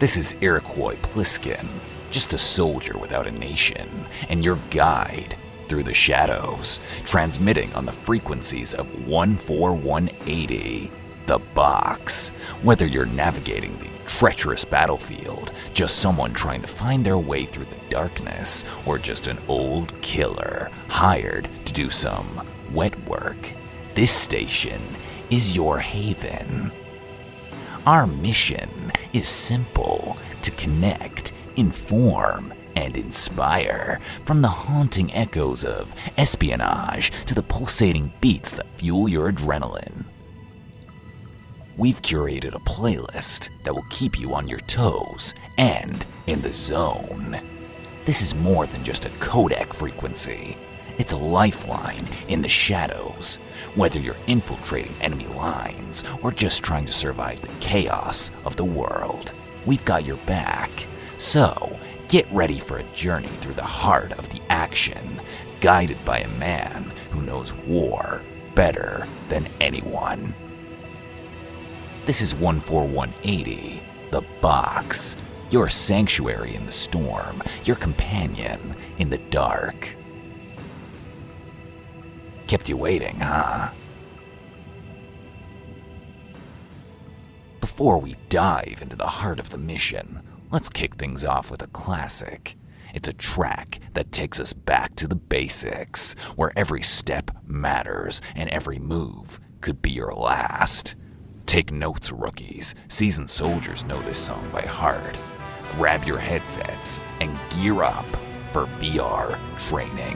This is Iroquois Pliskin, just a soldier without a nation, and your guide through the shadows, transmitting on the frequencies of 14180, the box. Whether you're navigating the treacherous battlefield, just someone trying to find their way through the darkness, or just an old killer hired to do some wet work, this station is your haven. Our mission is simple: to connect, inform, and inspire, from the haunting echoes of espionage to the pulsating beats that fuel your adrenaline. We've curated a playlist that will keep you on your toes and in the zone. This is more than just a codec frequency. It's a lifeline in the shadows. Whether you're infiltrating enemy lines or just trying to survive the chaos of the world, we've got your back. So, get ready for a journey through the heart of the action, guided by a man who knows war better than anyone. This is 14180, the box, your sanctuary in the storm, your companion in the dark. Kept you waiting, huh? Before we dive into the heart of the mission, let's kick things off with a classic. It's a track that takes us back to the basics, where every step matters and every move could be your last. Take notes, rookies. Seasoned soldiers know this song by heart. Grab your headsets and gear up for VR training.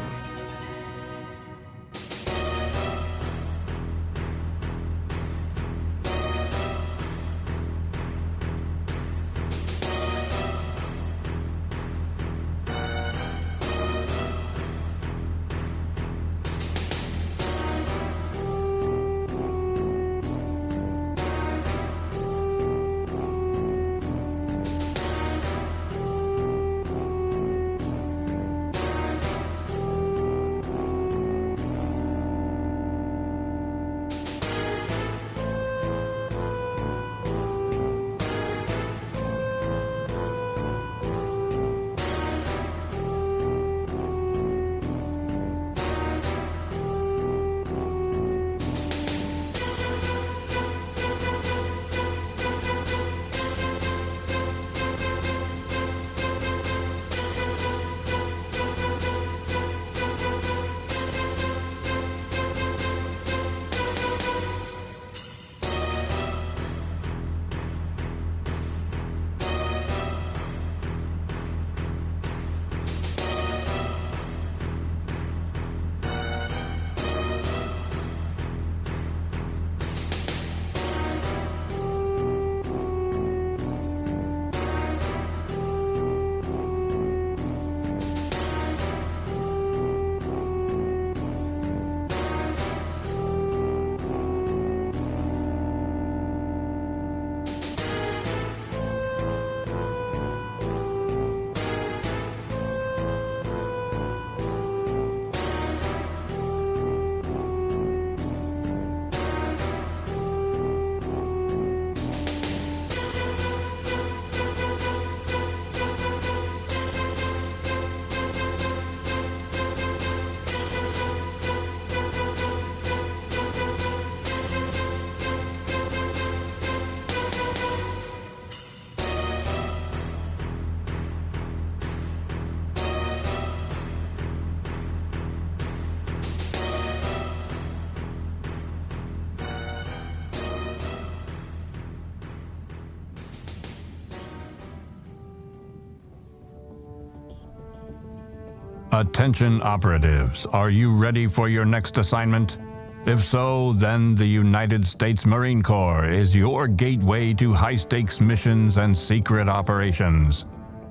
Attention operatives, are you ready for your next assignment? If so, then the United States Marine Corps is your gateway to high-stakes missions and secret operations.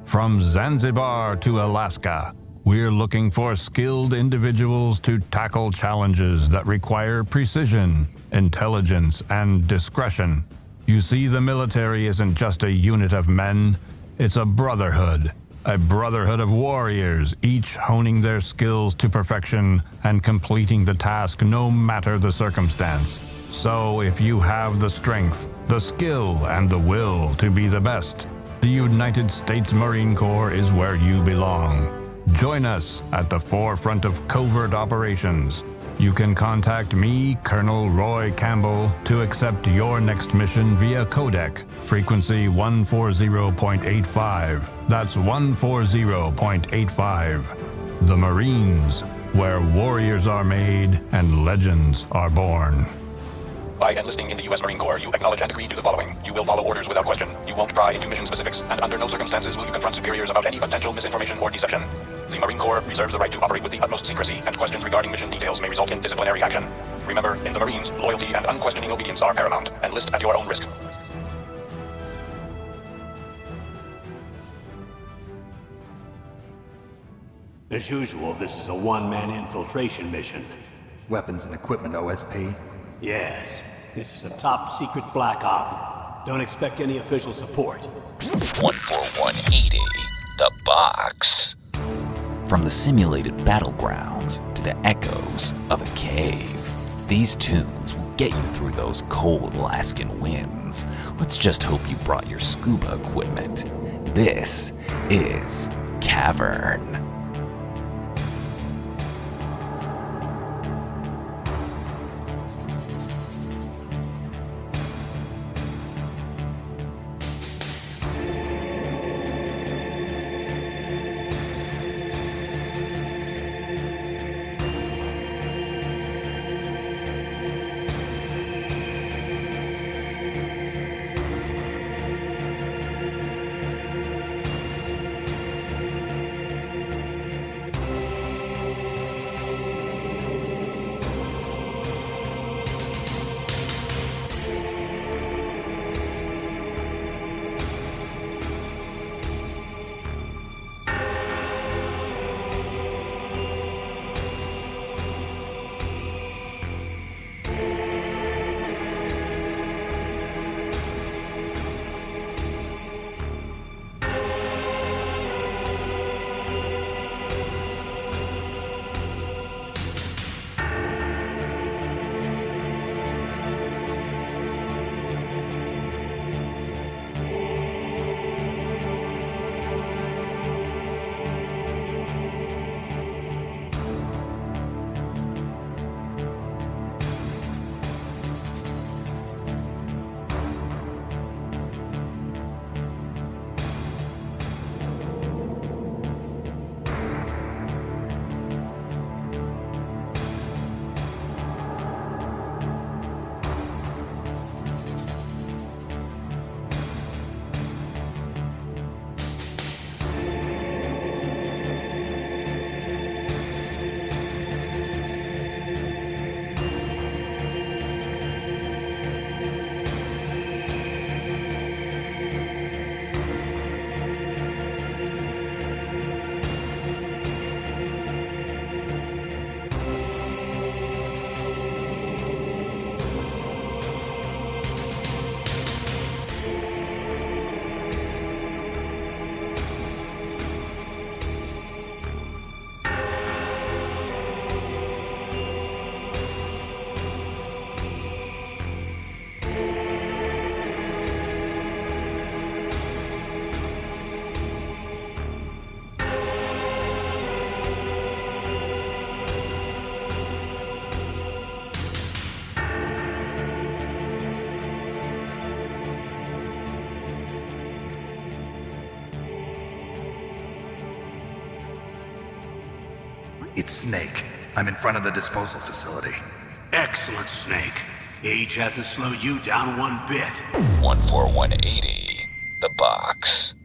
From Zanzibar to Alaska, we're looking for skilled individuals to tackle challenges that require precision, intelligence, and discretion. You see, the military isn't just a unit of men, it's a brotherhood of warriors, each honing their skills to perfection and completing the task no matter the circumstance. So if you have the strength, the skill, and the will to be the best, The United States Marine Corps is where you belong. Join us at the forefront of covert operations. You can contact me, Colonel Roy Campbell, to accept your next mission via codec, frequency 140.85. That's 140.85. The Marines, where warriors are made and legends are born. By enlisting in the U.S. Marine Corps, you acknowledge and agree to the following. You will follow orders without question. You won't pry into mission specifics, and under no circumstances will you confront superiors about any potential misinformation or deception. The Marine Corps reserves the right to operate with the utmost secrecy, and questions regarding mission details may result in disciplinary action. Remember, in the Marines, loyalty and unquestioning obedience are paramount. Enlist at your own risk. As usual, this is a one-man infiltration mission. Weapons and equipment OSP. Yes, this is a top-secret black op. Don't expect any official support. 14180, the box. From the simulated battlegrounds to the echoes of a cave, these tunes will get you through those cold Alaskan winds. Let's just hope you brought your scuba equipment. This is Cavern. It's Snake. I'm in front of the disposal facility. Excellent, Snake. Age hasn't slowed you down one bit. 14180, the box.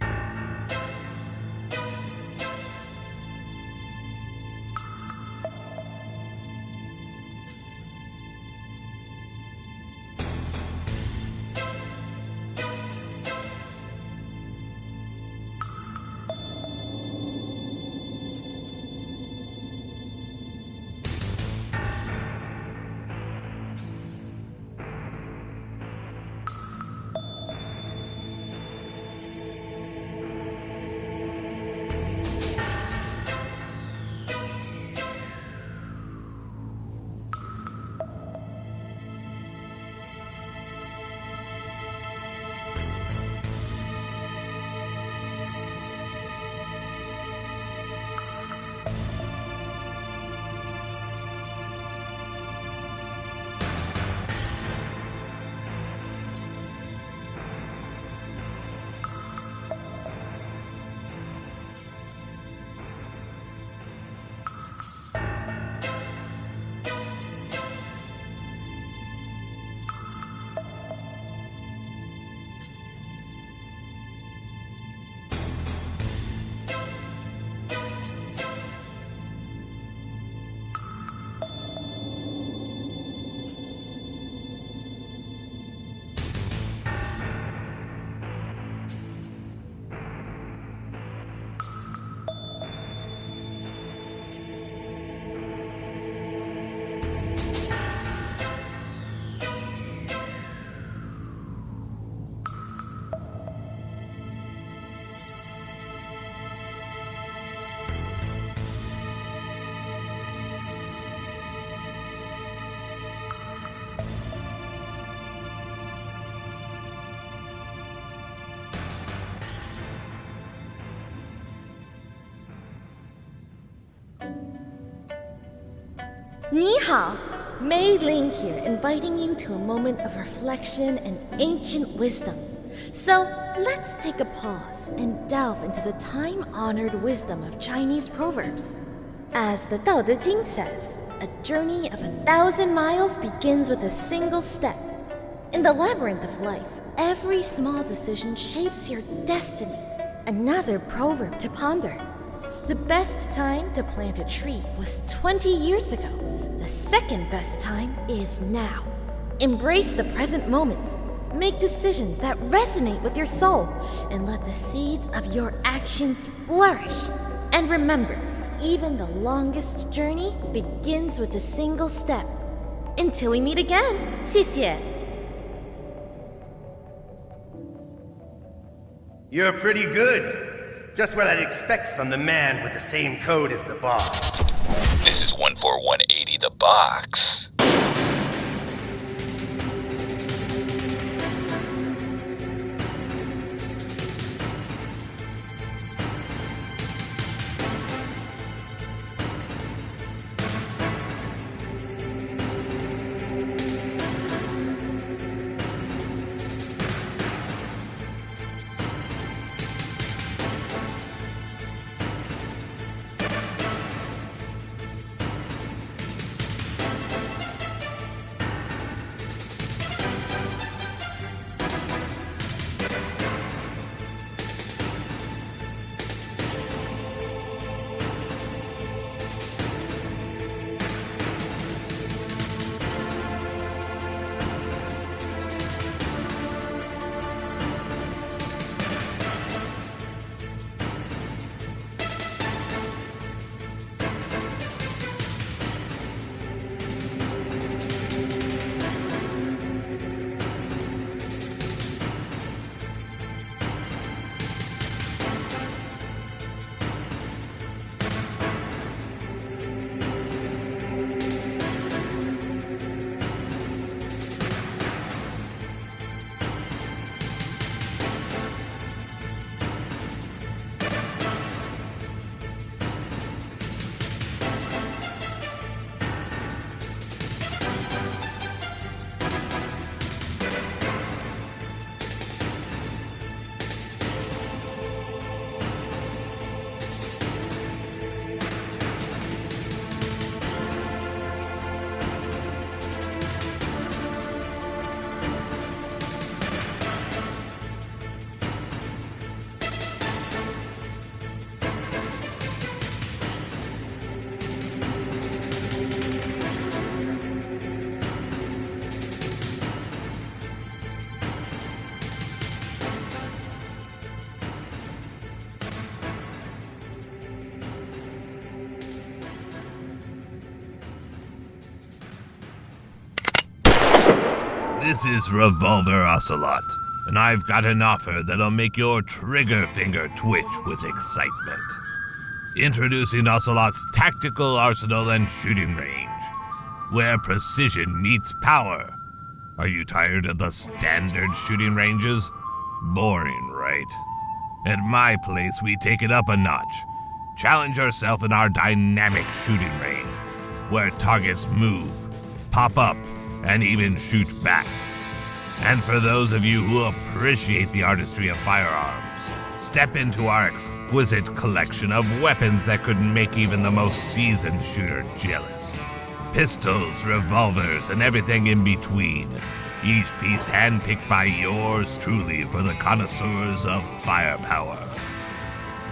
Ni hao, Mei Ling here, inviting you to a moment of reflection and ancient wisdom. So, let's take a pause and delve into the time-honored wisdom of Chinese proverbs. As the Tao Te Ching says, a journey of 1,000 miles begins with a single step. In the labyrinth of life, every small decision shapes your destiny. Another proverb to ponder. The best time to plant a tree was 20 years ago. The second best time is now. Embrace the present moment. Make decisions that resonate with your soul and let the seeds of your actions flourish. And remember, even the longest journey begins with a single step. Until we meet again, 谢谢. You're pretty good. Just what I'd expect from the man with the same code as the boss. This is 14180 The Box. This is Revolver Ocelot, and I've got an offer that'll make your trigger finger twitch with excitement. Introducing Ocelot's tactical arsenal and shooting range, where precision meets power. Are you tired of the standard shooting ranges? Boring, right? At my place, we take it up a notch. Challenge yourself in our dynamic shooting range, where targets move, pop up, and even shoot back. And for those of you who appreciate the artistry of firearms, step into our exquisite collection of weapons that could make even the most seasoned shooter jealous. Pistols, revolvers, and everything in between. Each piece handpicked by yours truly for the connoisseurs of firepower.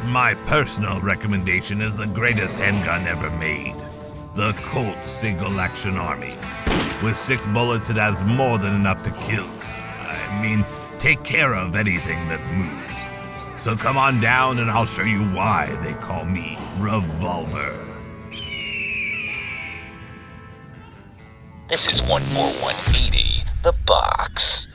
My personal recommendation is the greatest handgun ever made, the Colt Single Action Army. With 6 bullets, it has more than enough to kill. I mean, take care of anything that moves. So come on down and I'll show you why they call me Revolver. This is 14180 The Box.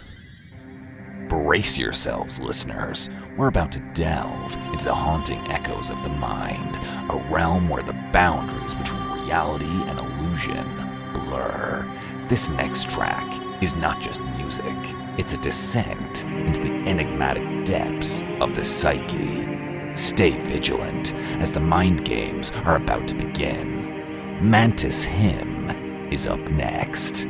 Brace yourselves, listeners. We're about to delve into the haunting echoes of the mind, a realm where the boundaries between reality and illusion blur. This next track is not just music, it's a descent into the enigmatic depths of the psyche. Stay vigilant as the mind games are about to begin. Mantis Hymn is up next.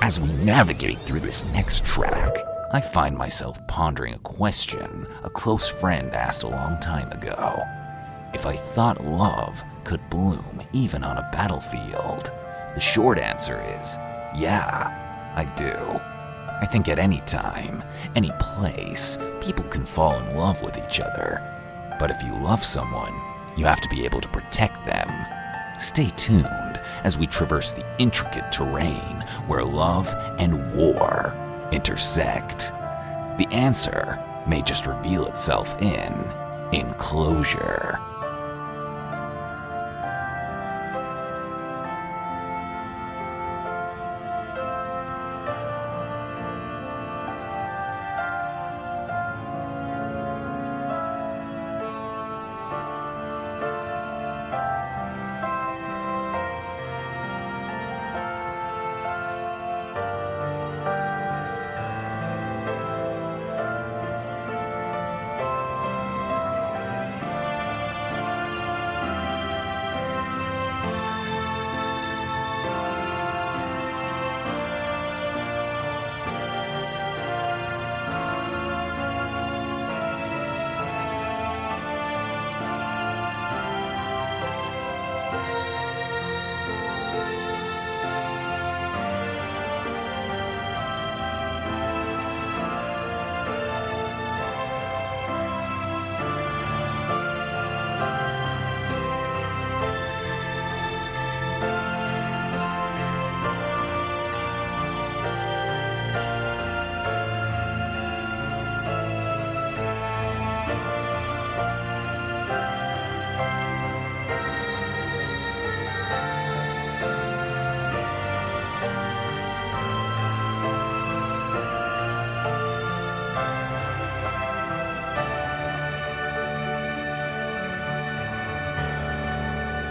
As we navigate through this next track, I find myself pondering a question a close friend asked a long time ago. If I thought love could bloom even on a battlefield, the short answer is, yeah, I do. I think at any time, any place, people can fall in love with each other. But if you love someone, you have to be able to protect them. Stay tuned as we traverse the intricate terrain where love and war intersect. The answer may just reveal itself in Enclosure.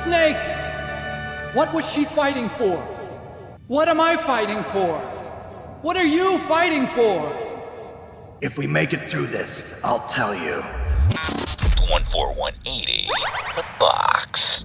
Snake! What was she fighting for? What am I fighting for? What are you fighting for? If we make it through this, I'll tell you. 14180, the box.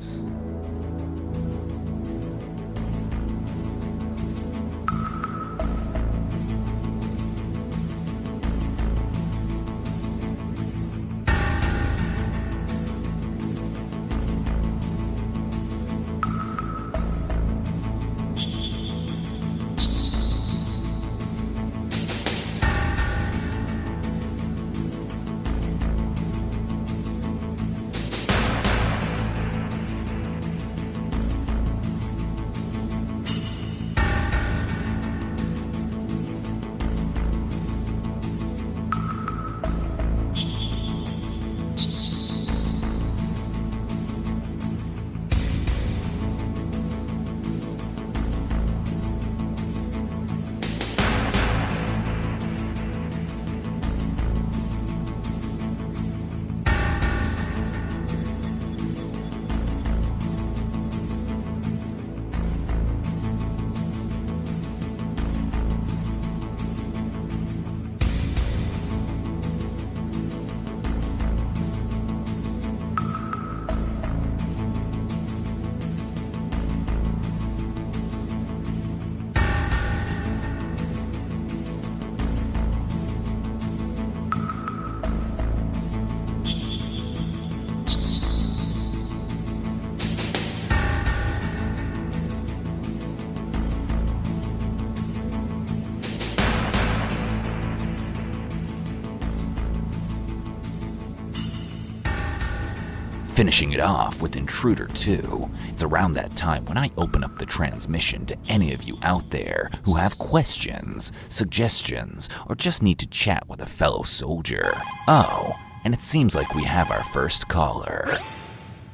finishing it off with Intruder 2. It's around that time when I open up the transmission to any of you out there who have questions, suggestions, or just need to chat with a fellow soldier. Oh, and it seems like we have our first caller.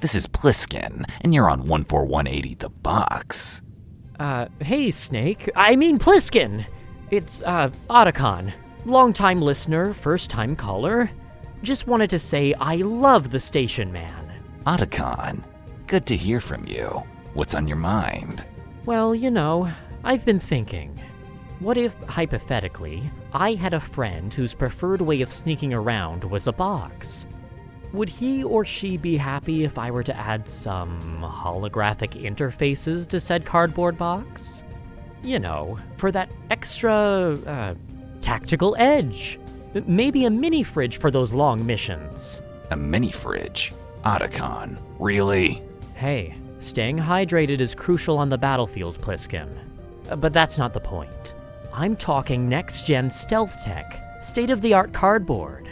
This is Pliskin, and you're on 14180 The Box. Hey, Snake. I mean Pliskin! It's, Otacon. Long-time listener, first-time caller. Just wanted to say I love the station, man. Otacon, good to hear from you. What's on your mind? Well, you know, I've been thinking. What if, hypothetically, I had a friend whose preferred way of sneaking around was a box? Would he or she be happy if I were to add some holographic interfaces to said cardboard box? You know, for that extra, tactical edge. Maybe a mini fridge for those long missions. A mini fridge? Otacon, really? Hey, staying hydrated is crucial on the battlefield, Pliskin. But that's not the point. I'm talking next-gen stealth tech, state-of-the-art cardboard.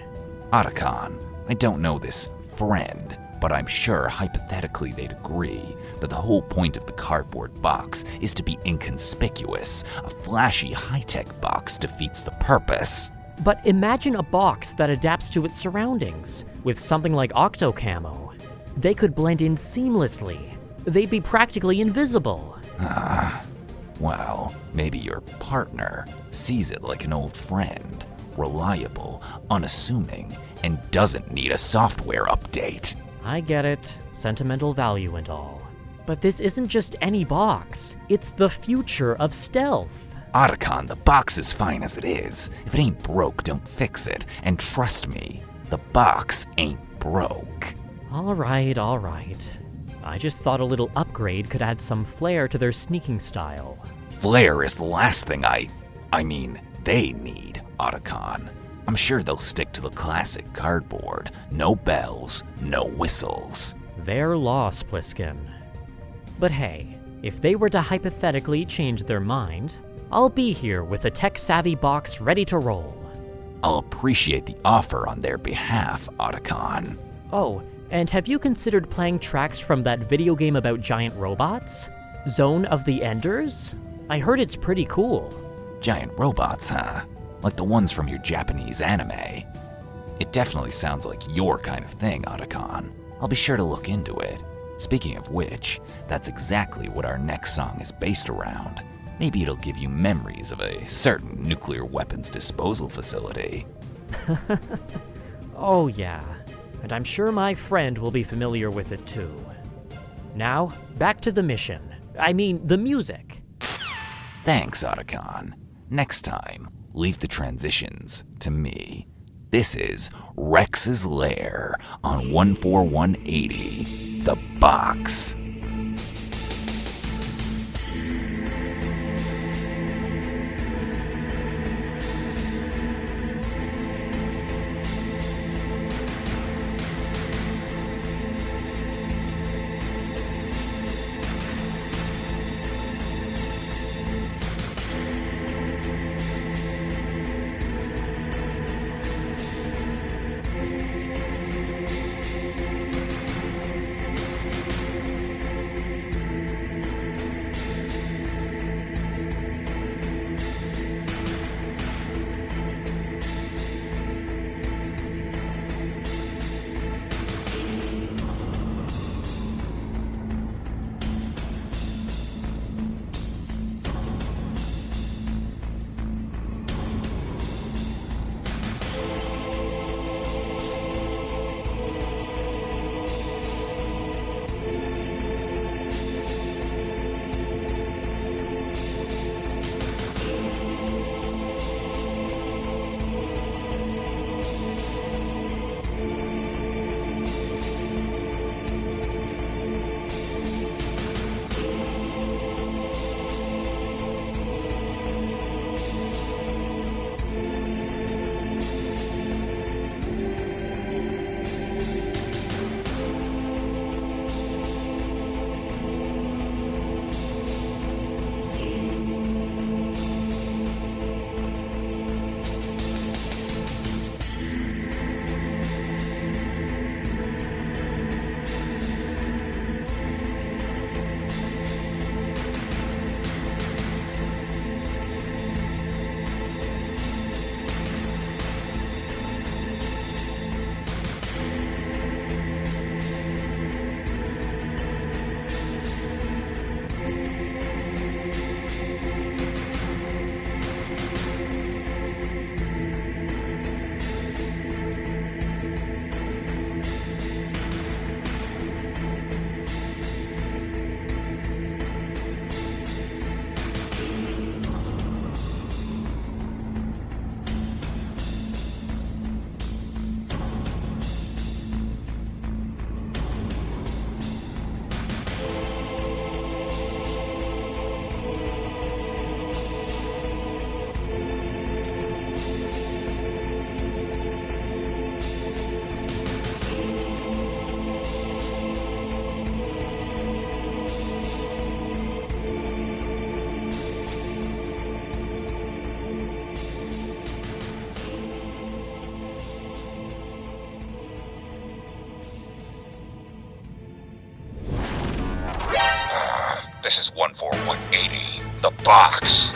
Otacon, I don't know this friend, but I'm sure hypothetically they'd agree that the whole point of the cardboard box is to be inconspicuous. A flashy high-tech box defeats the purpose. But imagine a box that adapts to its surroundings, with something like octo-camo. They could blend in seamlessly. They'd be practically invisible. Well, maybe your partner sees it like an old friend. Reliable, unassuming, and doesn't need a software update. I get it, sentimental value and all. But this isn't just any box. It's the future of stealth. Otacon, the box is fine as it is. If it ain't broke, don't fix it. And trust me, the box ain't broke. All right. I just thought a little upgrade could add some flair to their sneaking style. Flair is the last thing they need, Otacon. I'm sure they'll stick to the classic cardboard. No bells, no whistles. Their loss, Pliskin. But hey, if they were to hypothetically change their mind, I'll be here with a tech-savvy box ready to roll. I'll appreciate the offer on their behalf, Otacon. Oh, and have you considered playing tracks from that video game about giant robots? Zone of the Enders? I heard it's pretty cool. Giant robots, huh? Like the ones from your Japanese anime. It definitely sounds like your kind of thing, Otacon. I'll be sure to look into it. Speaking of which, that's exactly what our next song is based around. Maybe it'll give you memories of a certain nuclear weapons disposal facility. Oh yeah, and I'm sure my friend will be familiar with it too. Now, back to the mission. The music. Thanks, Otacon. Next time, leave the transitions to me. This is Rex's Lair on 14180, The Box. This is 14180, the box.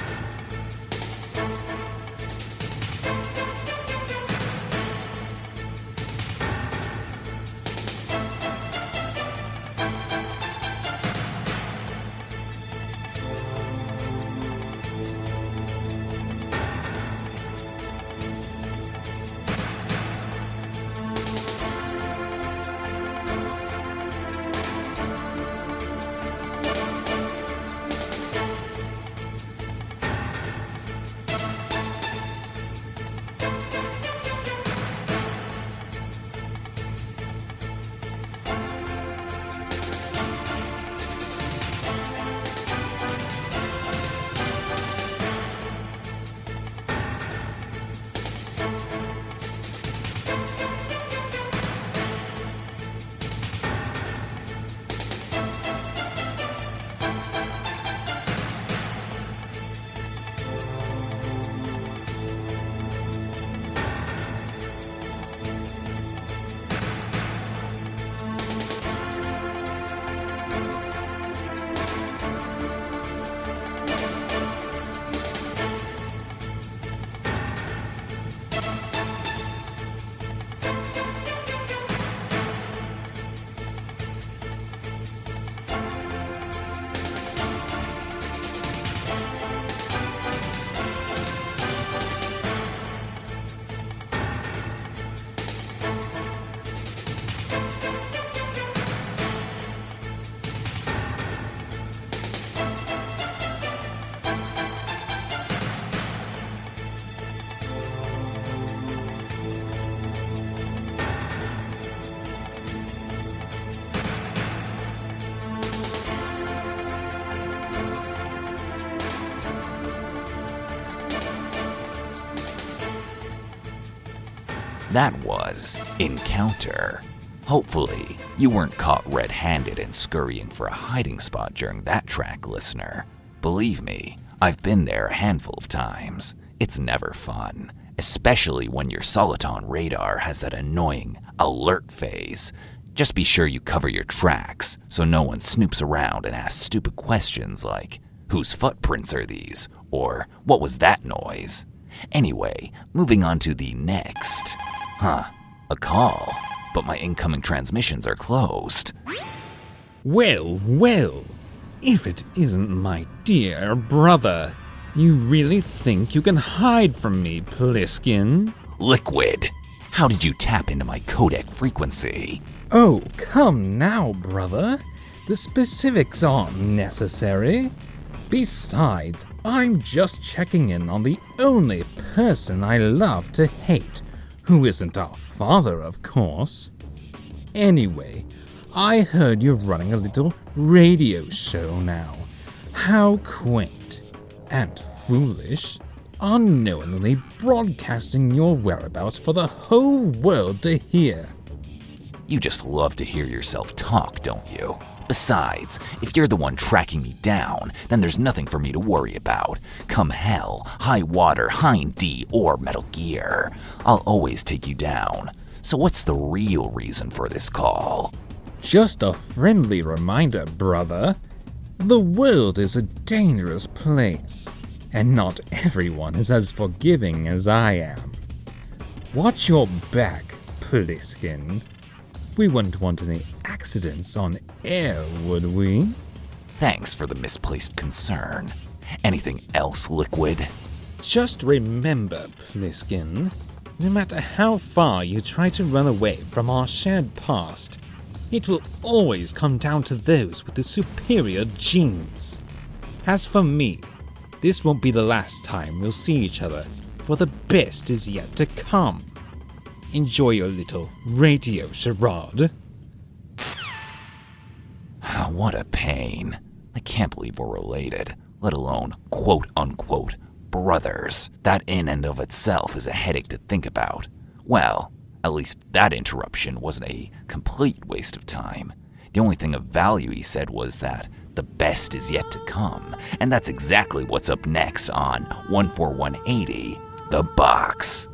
That was Encounter. Hopefully, you weren't caught red-handed and scurrying for a hiding spot during that track, listener. Believe me, I've been there a handful of times. It's never fun, especially when your Soliton radar has that annoying alert phase. Just be sure you cover your tracks so no one snoops around and asks stupid questions like, whose footprints are these? Or, what was that noise? Anyway, moving on to the next. A call, but my incoming transmissions are closed. Well, if it isn't my dear brother, you really think you can hide from me, Pliskin? Liquid, how did you tap into my codec frequency? Oh, come now, brother. The specifics aren't necessary. Besides, I'm just checking in on the only person I love to hate, who isn't our father, of course. Anyway, I heard you're running a little radio show now. How quaint and foolish, unknowingly broadcasting your whereabouts for the whole world to hear. You just love to hear yourself talk, don't you? Besides, if you're the one tracking me down, then there's nothing for me to worry about. Come hell, high water, Hind D, or Metal Gear. I'll always take you down. So what's the real reason for this call? Just a friendly reminder, brother. The world is a dangerous place, and not everyone is as forgiving as I am. Watch your back, Pliskin. We wouldn't want any accidents on air, would we? Thanks for the misplaced concern. Anything else, Liquid? Just remember, Pliskin, no matter how far you try to run away from our shared past, it will always come down to those with the superior genes. As for me, this won't be the last time we'll see each other, for the best is yet to come. Enjoy your little radio charade. What a pain. I can't believe we're related, let alone quote-unquote brothers. That in and of itself is a headache to think about. Well, at least that interruption wasn't a complete waste of time. The only thing of value he said was that the best is yet to come, and that's exactly what's up next on 14180, The Box.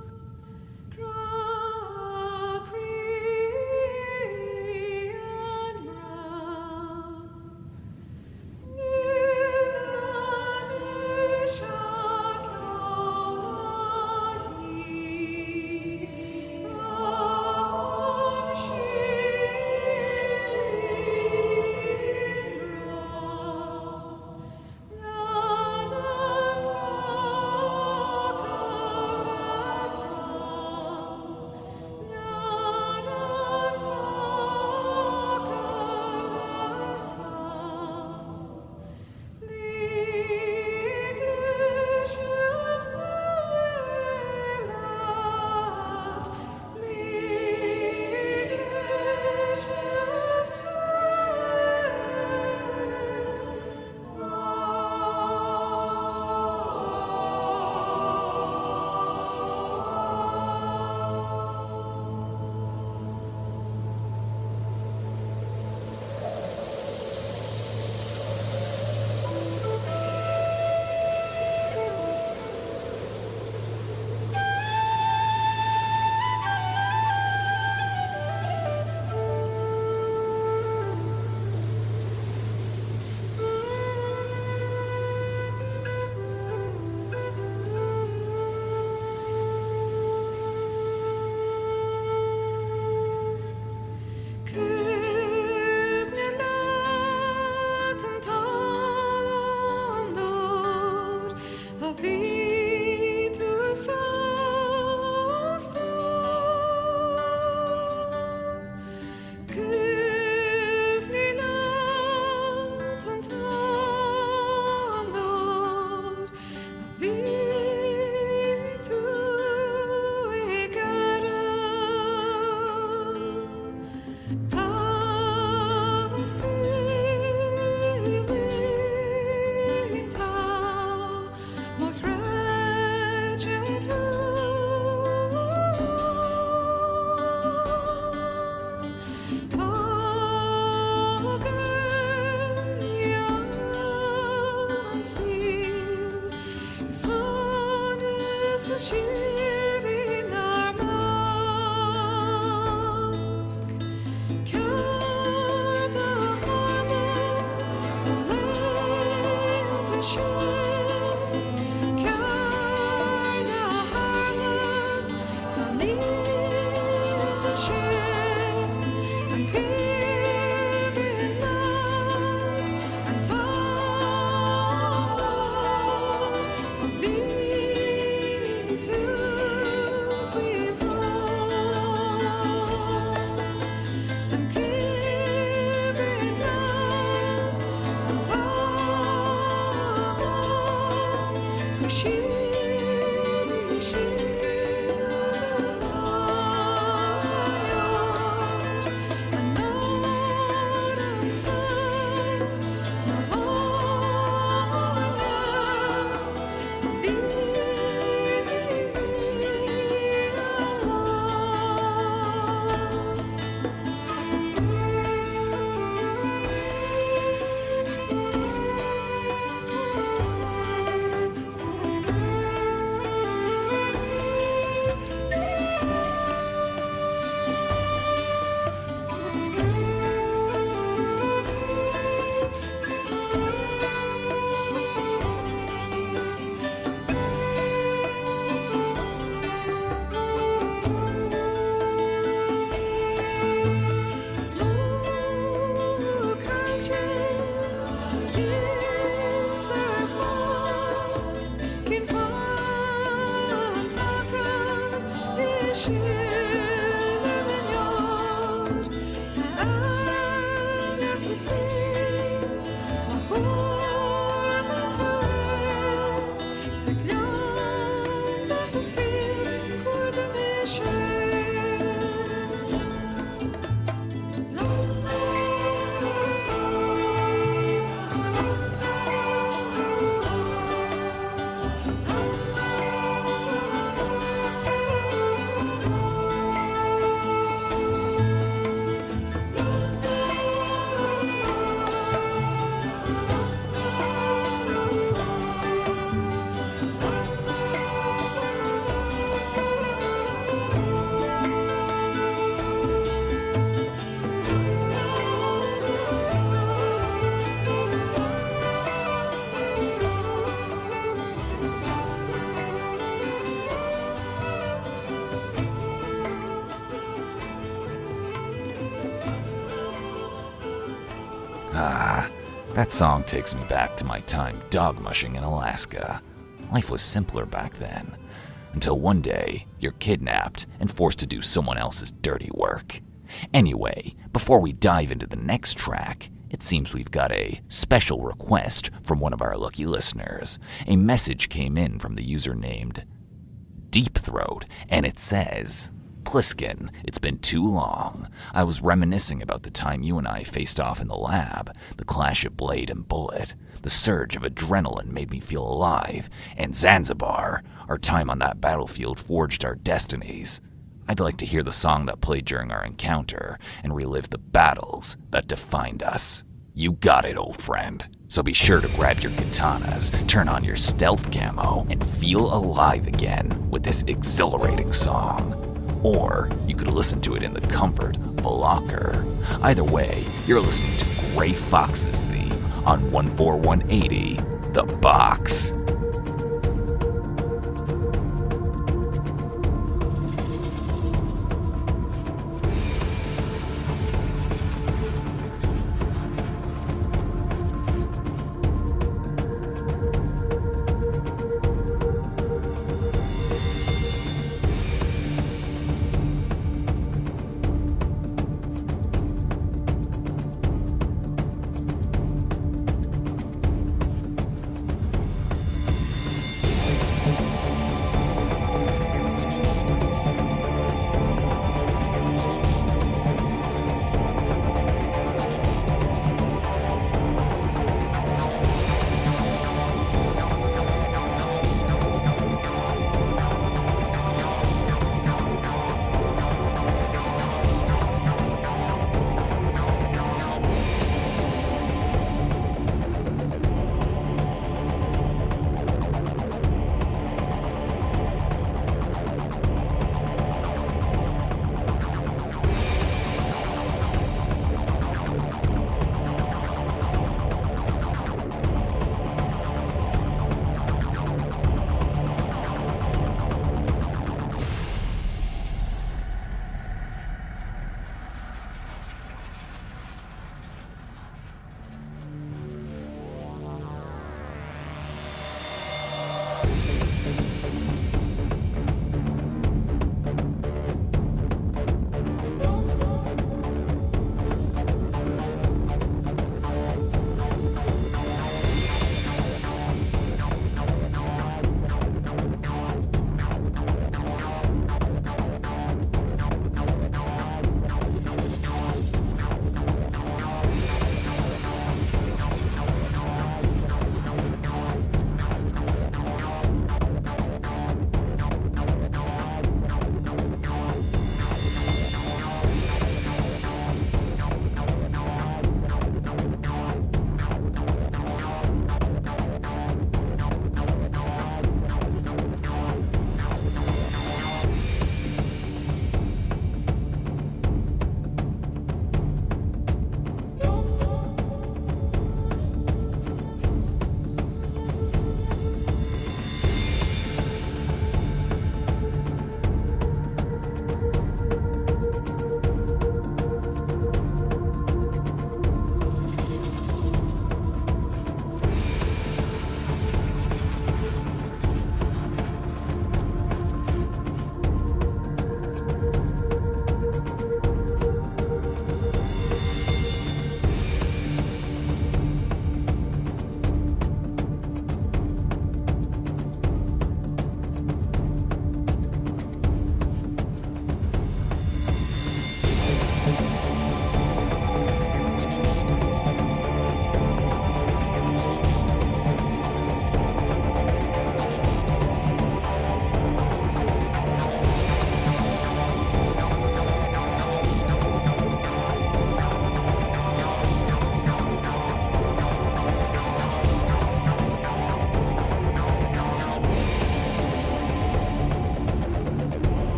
That song takes me back to my time dog mushing in Alaska. Life was simpler back then. Until one day, you're kidnapped and forced to do someone else's dirty work. Anyway, before we dive into the next track, it seems we've got a special request from one of our lucky listeners. A message came in from the user named Deep Throat, and it says, Pliskin, it's been too long. I was reminiscing about the time you and I faced off in the lab, the clash of blade and bullet. The surge of adrenaline made me feel alive, and Zanzibar, our time on that battlefield forged our destinies. I'd like to hear the song that played during our encounter and relive the battles that defined us. You got it, old friend. So be sure to grab your katanas, turn on your stealth camo, and feel alive again with this exhilarating song. Or you could listen to it in the comfort of a locker. Either way, you're listening to Gray Fox's theme on 14180, The Box.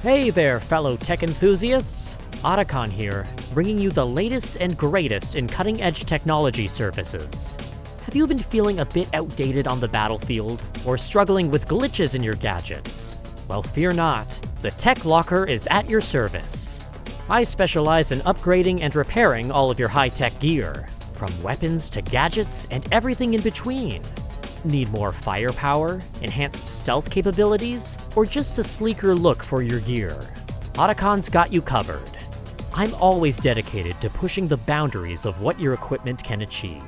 Hey there, fellow tech enthusiasts! Otacon here, bringing you the latest and greatest in cutting-edge technology services. Have you been feeling a bit outdated on the battlefield, or struggling with glitches in your gadgets? Well, fear not, the Tech Locker is at your service. I specialize in upgrading and repairing all of your high-tech gear, from weapons to gadgets and everything in between. Need more firepower, enhanced stealth capabilities, or just a sleeker look for your gear? Otacon's got you covered. I'm always dedicated to pushing the boundaries of what your equipment can achieve.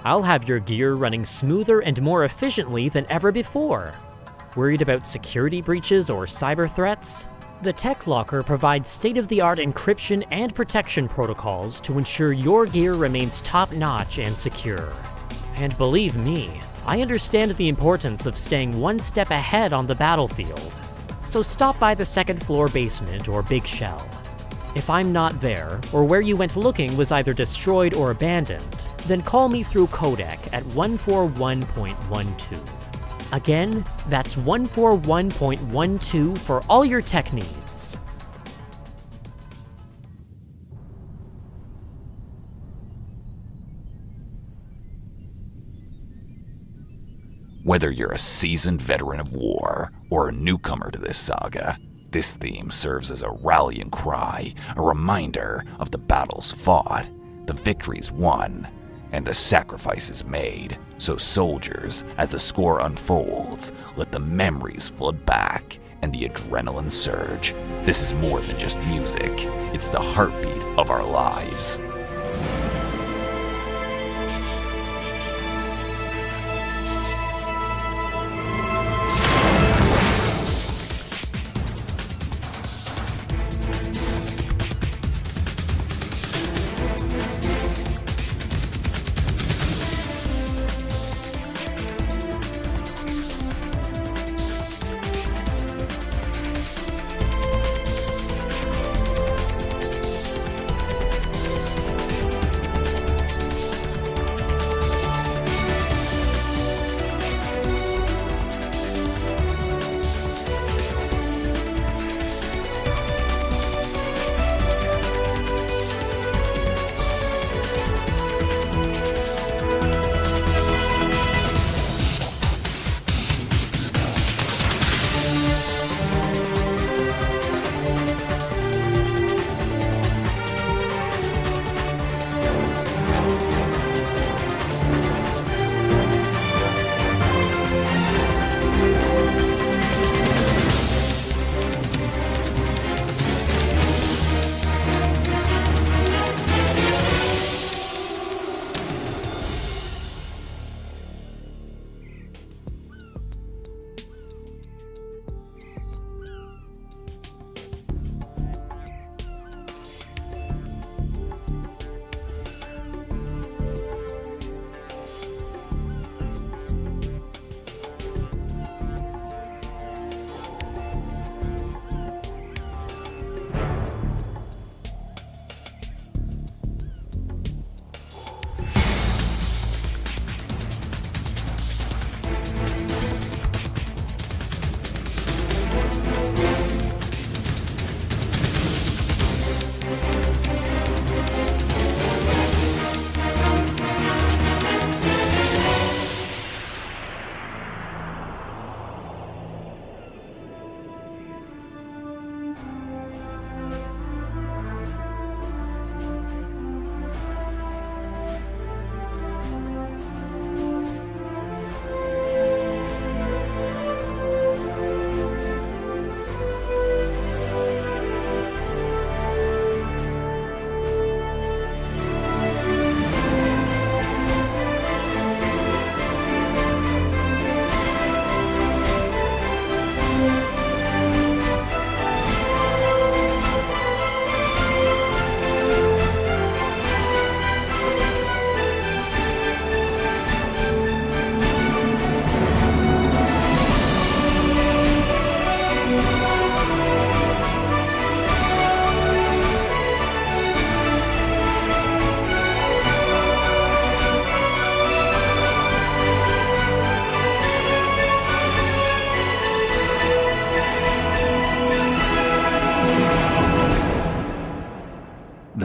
I'll have your gear running smoother and more efficiently than ever before. Worried about security breaches or cyber threats? The Tech Locker provides state-of-the-art encryption and protection protocols to ensure your gear remains top-notch and secure. And believe me, I understand the importance of staying one step ahead on the battlefield. So stop by the second-floor basement or Big Shell. If I'm not there, or where you went looking was either destroyed or abandoned, then call me through codec at 141.12. Again, that's 141.12 for all your tech needs. Whether you're a seasoned veteran of war or a newcomer to this saga, this theme serves as a rallying cry, a reminder of the battles fought, the victories won, and the sacrifices made. So soldiers, as the score unfolds, let the memories flood back and the adrenaline surge. This is more than just music, it's the heartbeat of our lives.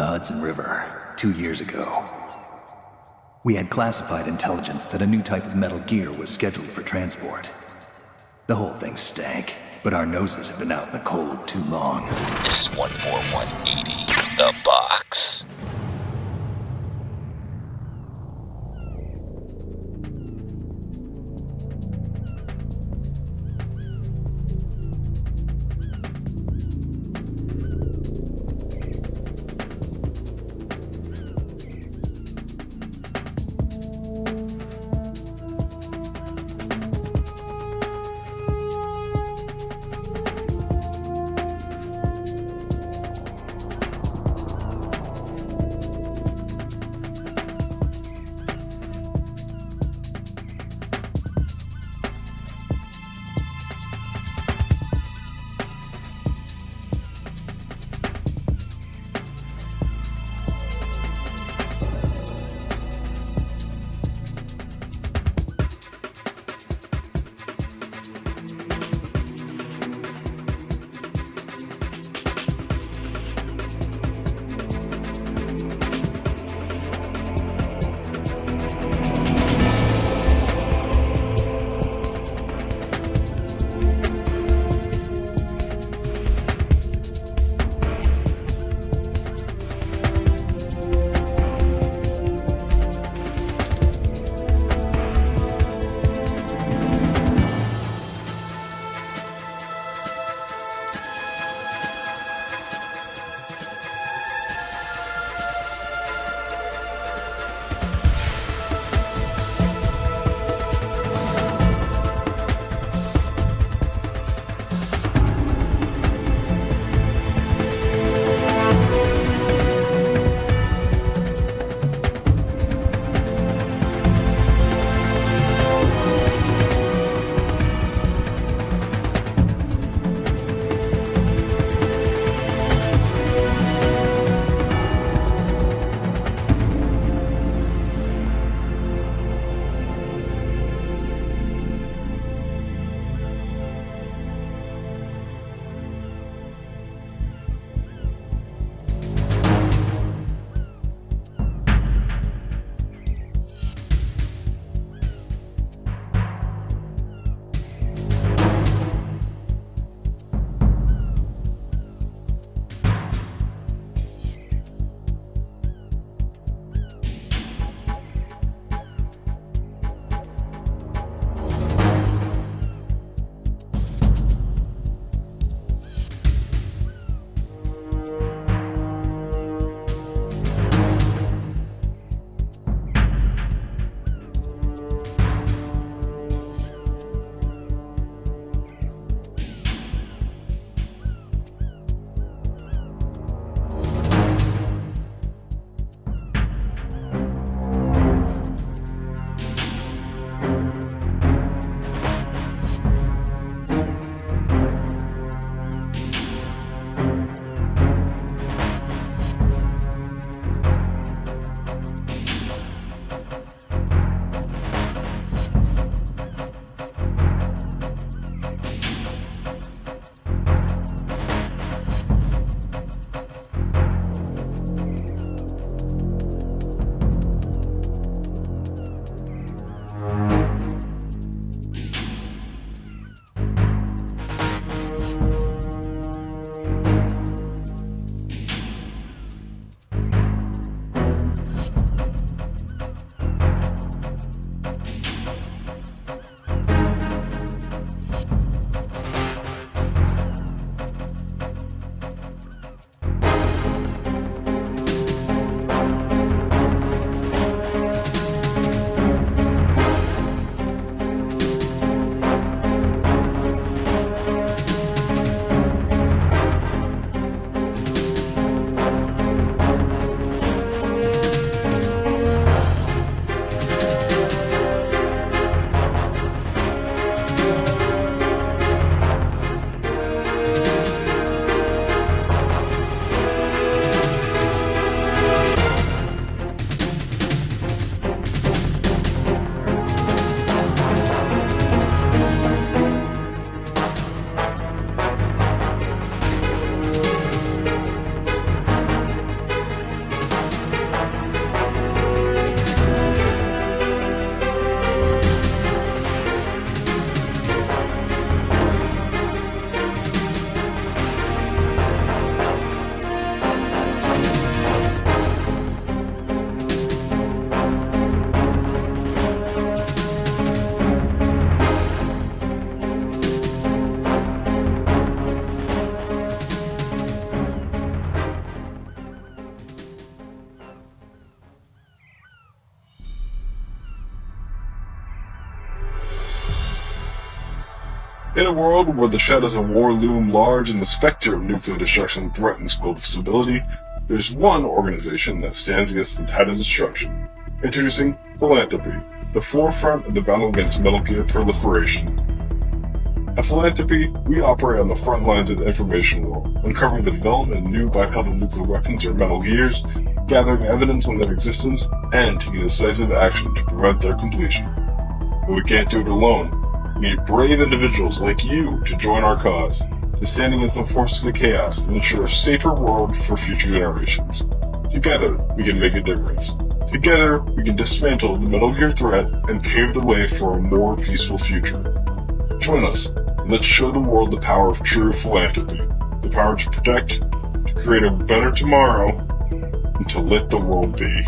the Hudson River 2 years ago. We had classified intelligence that a new type of metal gear was scheduled for transport. The whole thing stank, but our noses have been out in the cold too long. This is 14180, the box. In a world where the shadows of war loom large and the specter of nuclear destruction threatens global stability, there's one organization that stands against the tide of destruction. Introducing Philanthropy, the forefront of the battle against Metal Gear proliferation. At Philanthropy, we operate on the front lines of the information war, uncovering the development of new bipedal nuclear weapons or Metal Gears, gathering evidence on their existence, and taking decisive action to prevent their completion. But we can't do it alone. We need brave individuals like you to join our cause, to stand against the forces of chaos and ensure a safer world for future generations. Together, we can make a difference. Together, we can dismantle the Metal Gear threat and pave the way for a more peaceful future. Join us, and let's show the world the power of true philanthropy, the power to protect, to create a better tomorrow, and to let the world be.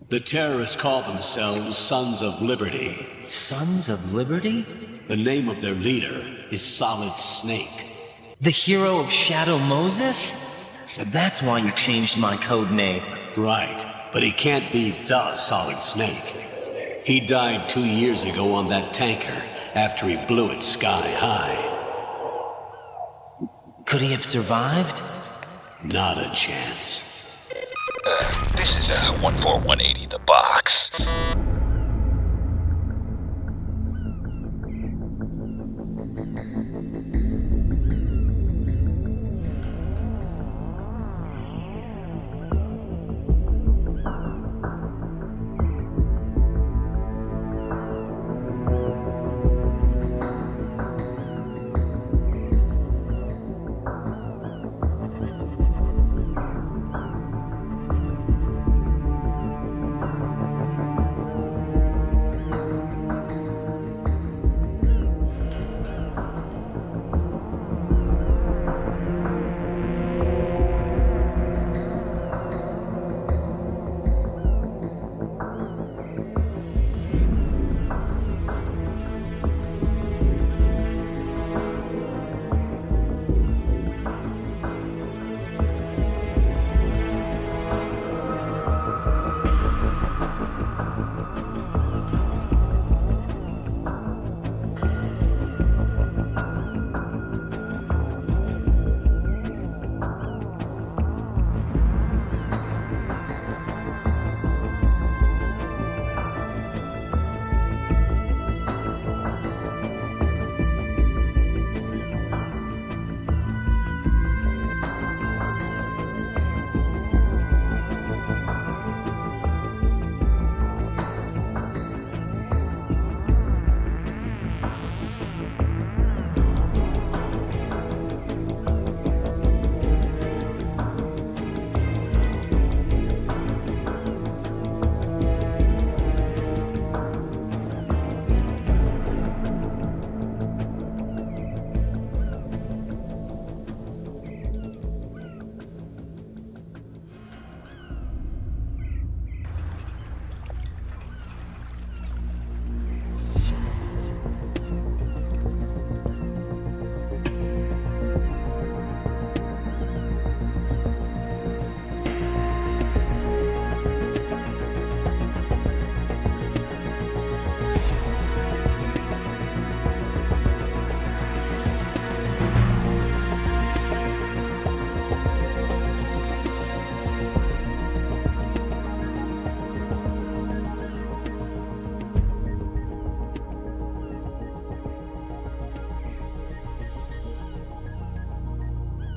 The terrorists call themselves Sons of Liberty. Sons of Liberty? The name of their leader is Solid Snake. The hero of Shadow Moses? So that's why you changed my code name. Right, but he can't be the Solid Snake. He died 2 years ago on that tanker after he blew it sky high. Could he have survived? Not a chance. This is 14180 The Box.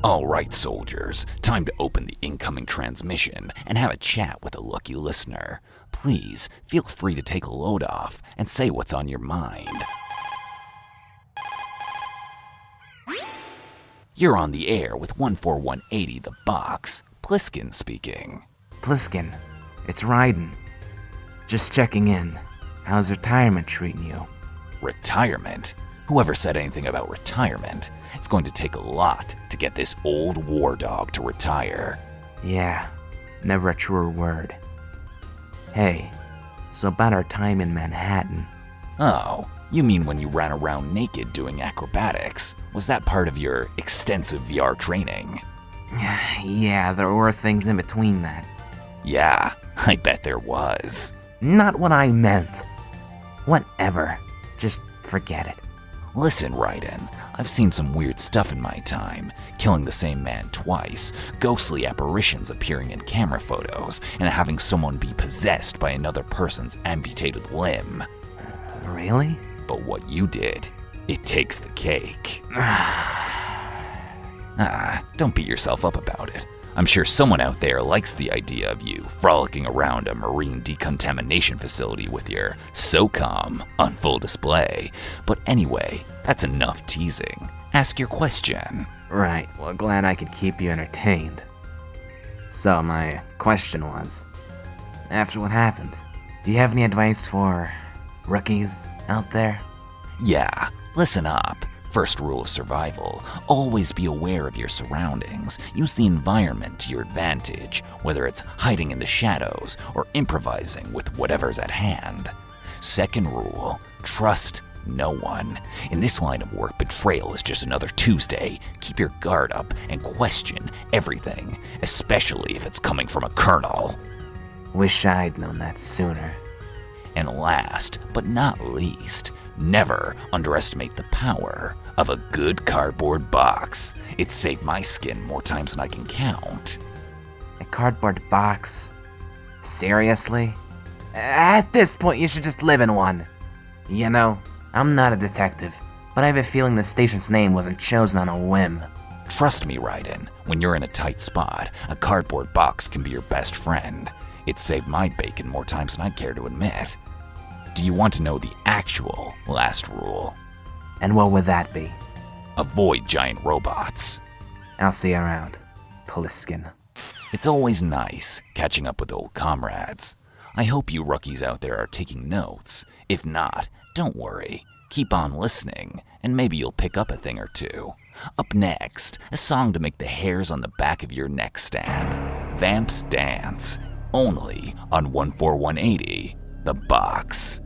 All right, soldiers, time to open the incoming transmission and have a chat with a lucky listener. Please feel free to take a load off and say what's on your mind. You're on the air with 14180 The Box. Pliskin speaking. Pliskin, it's Raiden. Just checking in. How's retirement treating you? Retirement? Whoever said anything about retirement? It's going to take a lot to get this old war dog to retire. Yeah, never a truer word. Hey, so about our time in Manhattan. Oh, you mean when you ran around naked doing acrobatics? Was that part of your extensive VR training? Yeah, there were things in between that. Yeah, I bet there was. Not what I meant. Whatever. Just forget it. Listen, Raiden, I've seen some weird stuff in my time. Killing the same man twice, ghostly apparitions appearing in camera photos, and having someone be possessed by another person's amputated limb. Really? But what you did, it takes the cake. Don't beat yourself up about it. I'm sure someone out there likes the idea of you frolicking around a marine decontamination facility with your SOCOM on full display. But anyway, that's enough teasing. Ask your question. Right, well, glad I could keep you entertained. So my question was, after what happened, do you have any advice for rookies out there? Yeah, listen up. First rule of survival, always be aware of your surroundings. Use the environment to your advantage, whether it's hiding in the shadows or improvising with whatever's at hand. Second rule, trust no one. In this line of work, betrayal is just another Tuesday. Keep your guard up and question everything, especially if it's coming from a colonel. Wish I'd known that sooner. And last, but not least, never underestimate the power of a good cardboard box. It's saved my skin more times than I can count. A cardboard box? Seriously? At this point, you should just live in one. You know, I'm not a detective, but I have a feeling the station's name wasn't chosen on a whim. Trust me, Raiden, when you're in a tight spot, a cardboard box can be your best friend. It saved my bacon more times than I'd care to admit. Do you want to know the actual last rule? And what would that be? Avoid giant robots. I'll see you around, Pliskin. It's always nice catching up with old comrades. I hope you rookies out there are taking notes. If not, don't worry. Keep on listening, and maybe you'll pick up a thing or two. Up next, a song to make the hairs on the back of your neck stand. Vamp's Dance. Only on 14180, The Box.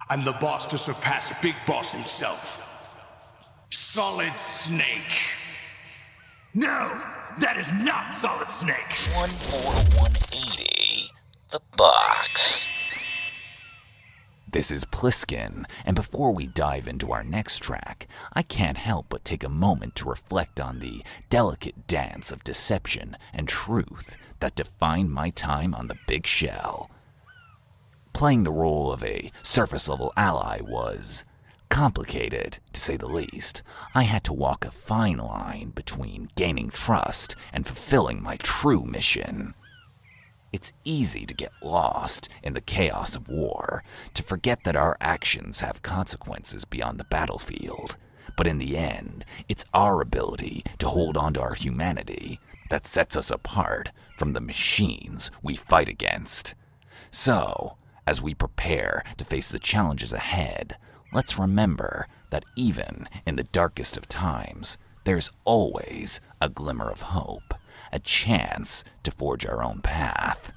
I'm the boss to surpass Big Boss himself. Solid Snake. No, that is not Solid Snake. 14180. The box. This is Pliskin, and before we dive into our next track, I can't help but take a moment to reflect on the delicate dance of deception and truth that defined my time on the Big Shell. Playing the role of a surface-level ally was complicated, to say the least. I had to walk a fine line between gaining trust and fulfilling my true mission. It's easy to get lost in the chaos of war, to forget that our actions have consequences beyond the battlefield. But in the end, it's our ability to hold on to our humanity that sets us apart from the machines we fight against. So, as we prepare to face the challenges ahead, let's remember that even in the darkest of times, there's always a glimmer of hope, a chance to forge our own path.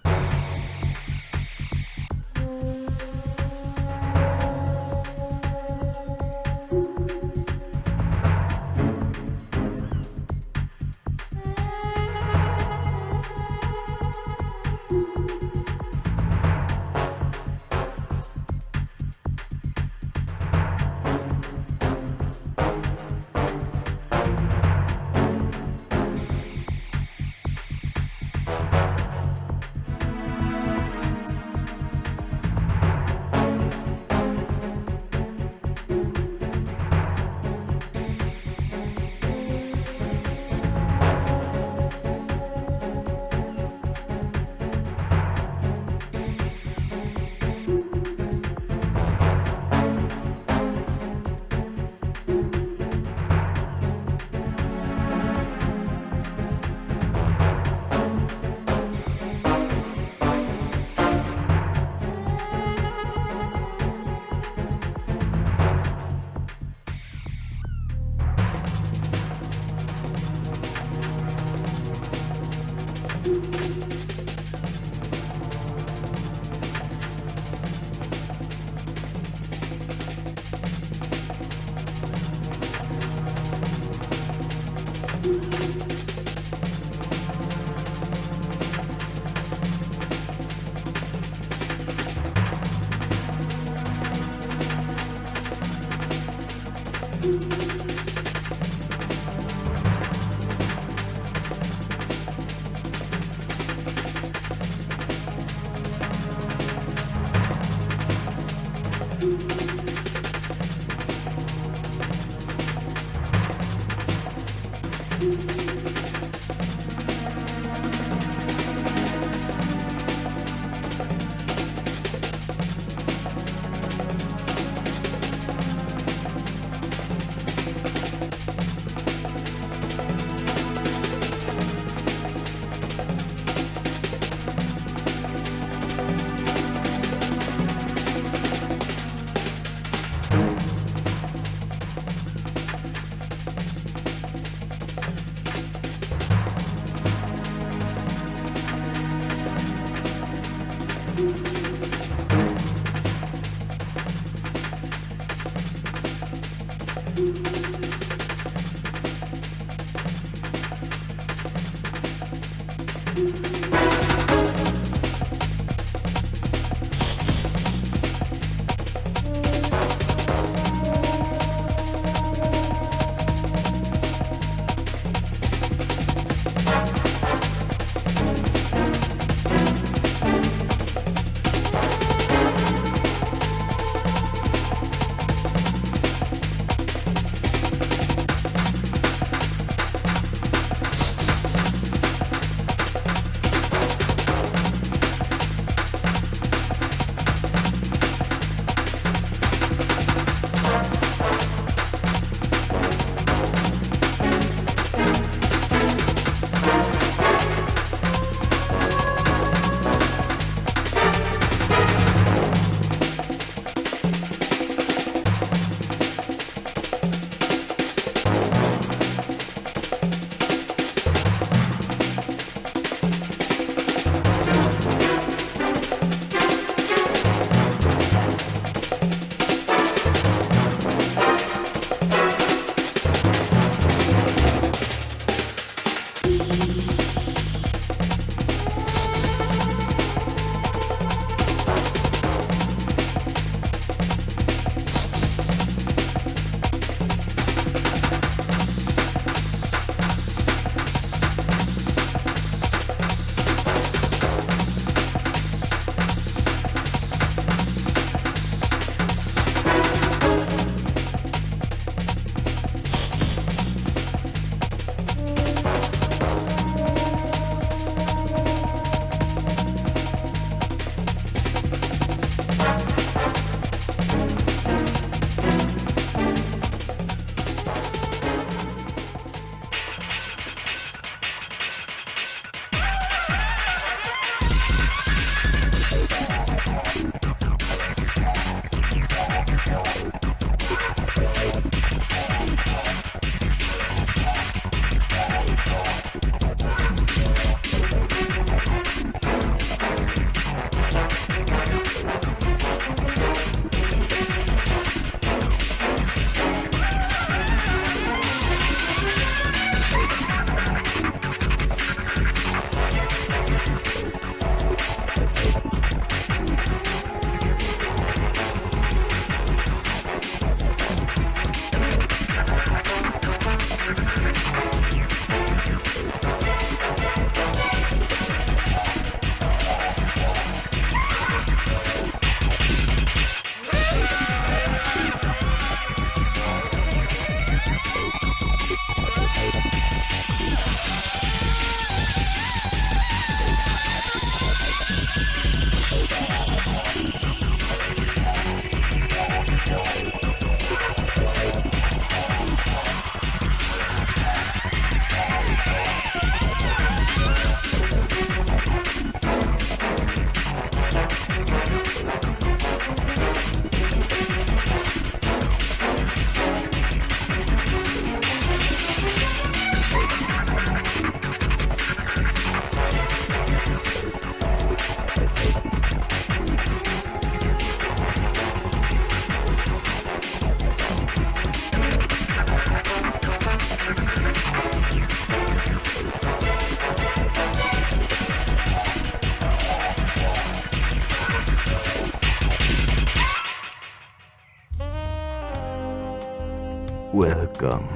Welcome,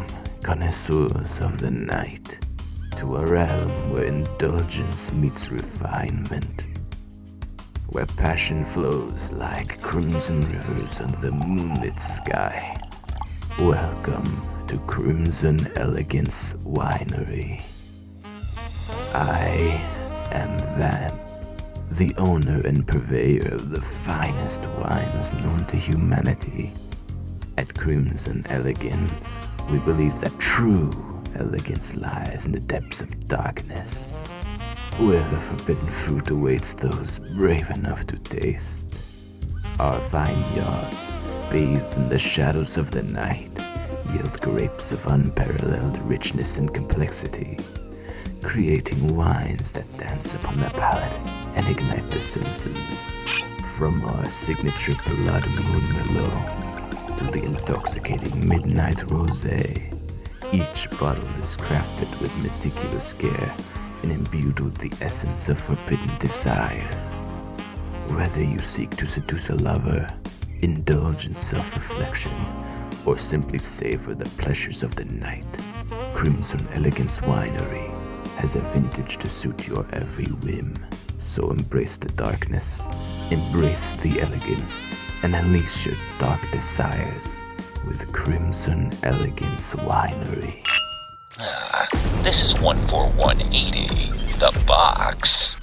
connoisseurs of the night, to a realm where indulgence meets refinement, where passion flows like crimson rivers under the moonlit sky. Welcome to Crimson Elegance Winery. I am Vamp, the owner and purveyor of the finest wines known to humanity. At Crimson Elegance, we believe that true elegance lies in the depths of darkness, where the forbidden fruit awaits those brave enough to taste. Our vineyards, bathed in the shadows of the night, yield grapes of unparalleled richness and complexity, creating wines that dance upon the palate and ignite the senses. From our signature Blood Moon Merlot to the intoxicating Midnight Rosé, each bottle is crafted with meticulous care and imbued with the essence of forbidden desires. Whether you seek to seduce a lover, indulge in self-reflection, or simply savor the pleasures of the night, Crimson Elegance Winery has a vintage to suit your every whim. So embrace the darkness, embrace the elegance, and unleash your dark desires with Crimson Elegance Winery. This is 14180, the box.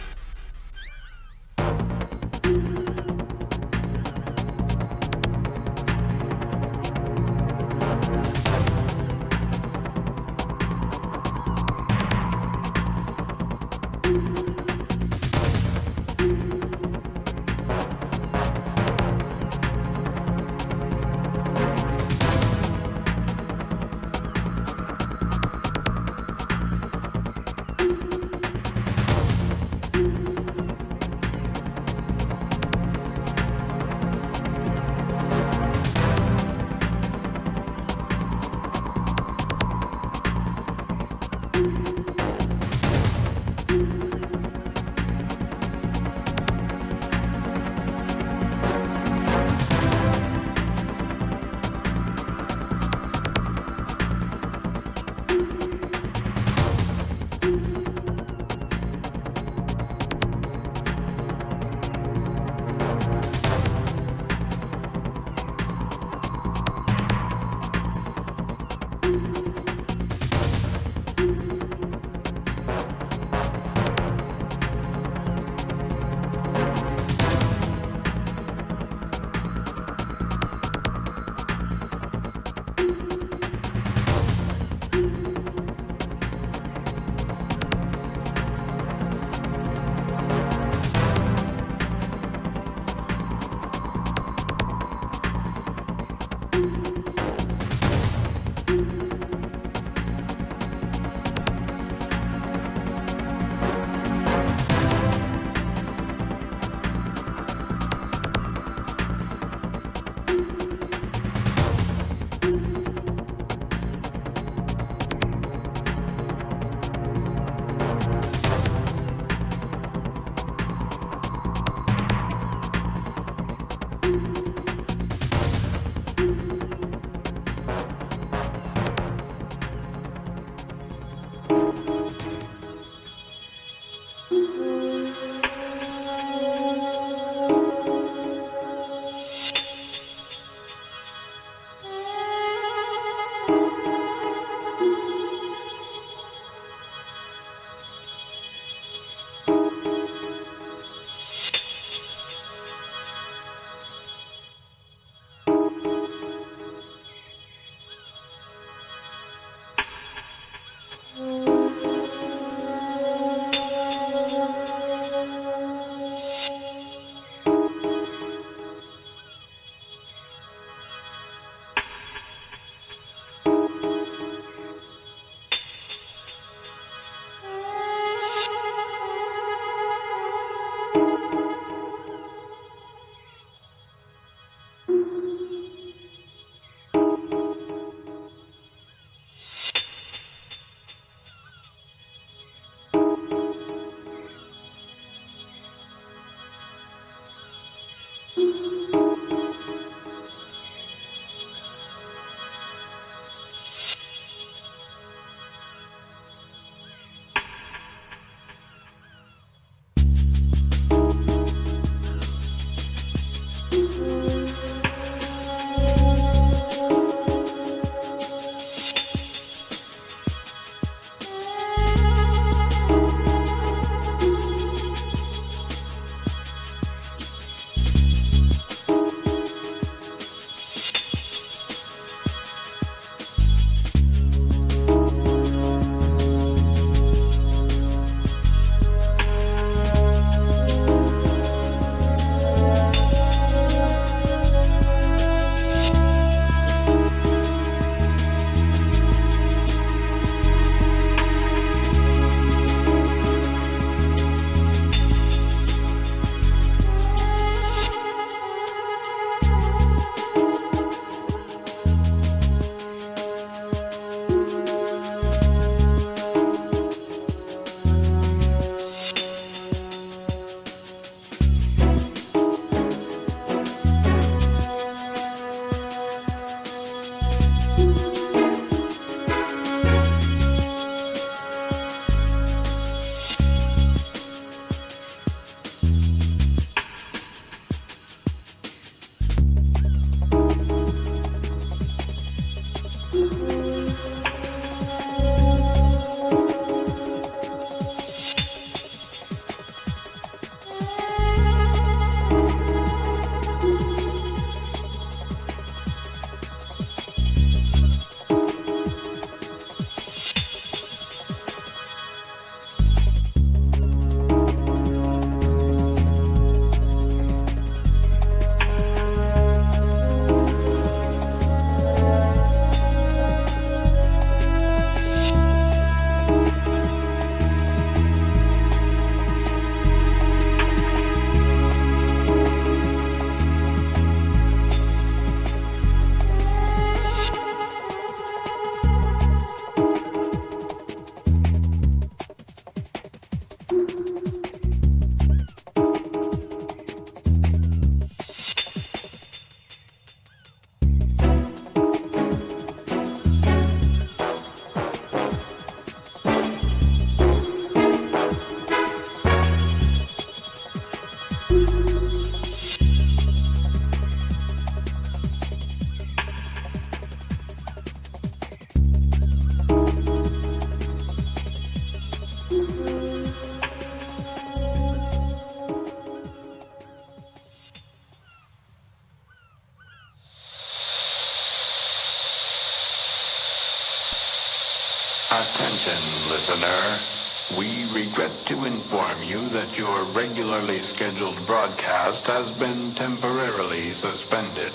Attention, listener. We regret to inform you that your regularly scheduled broadcast has been temporarily suspended.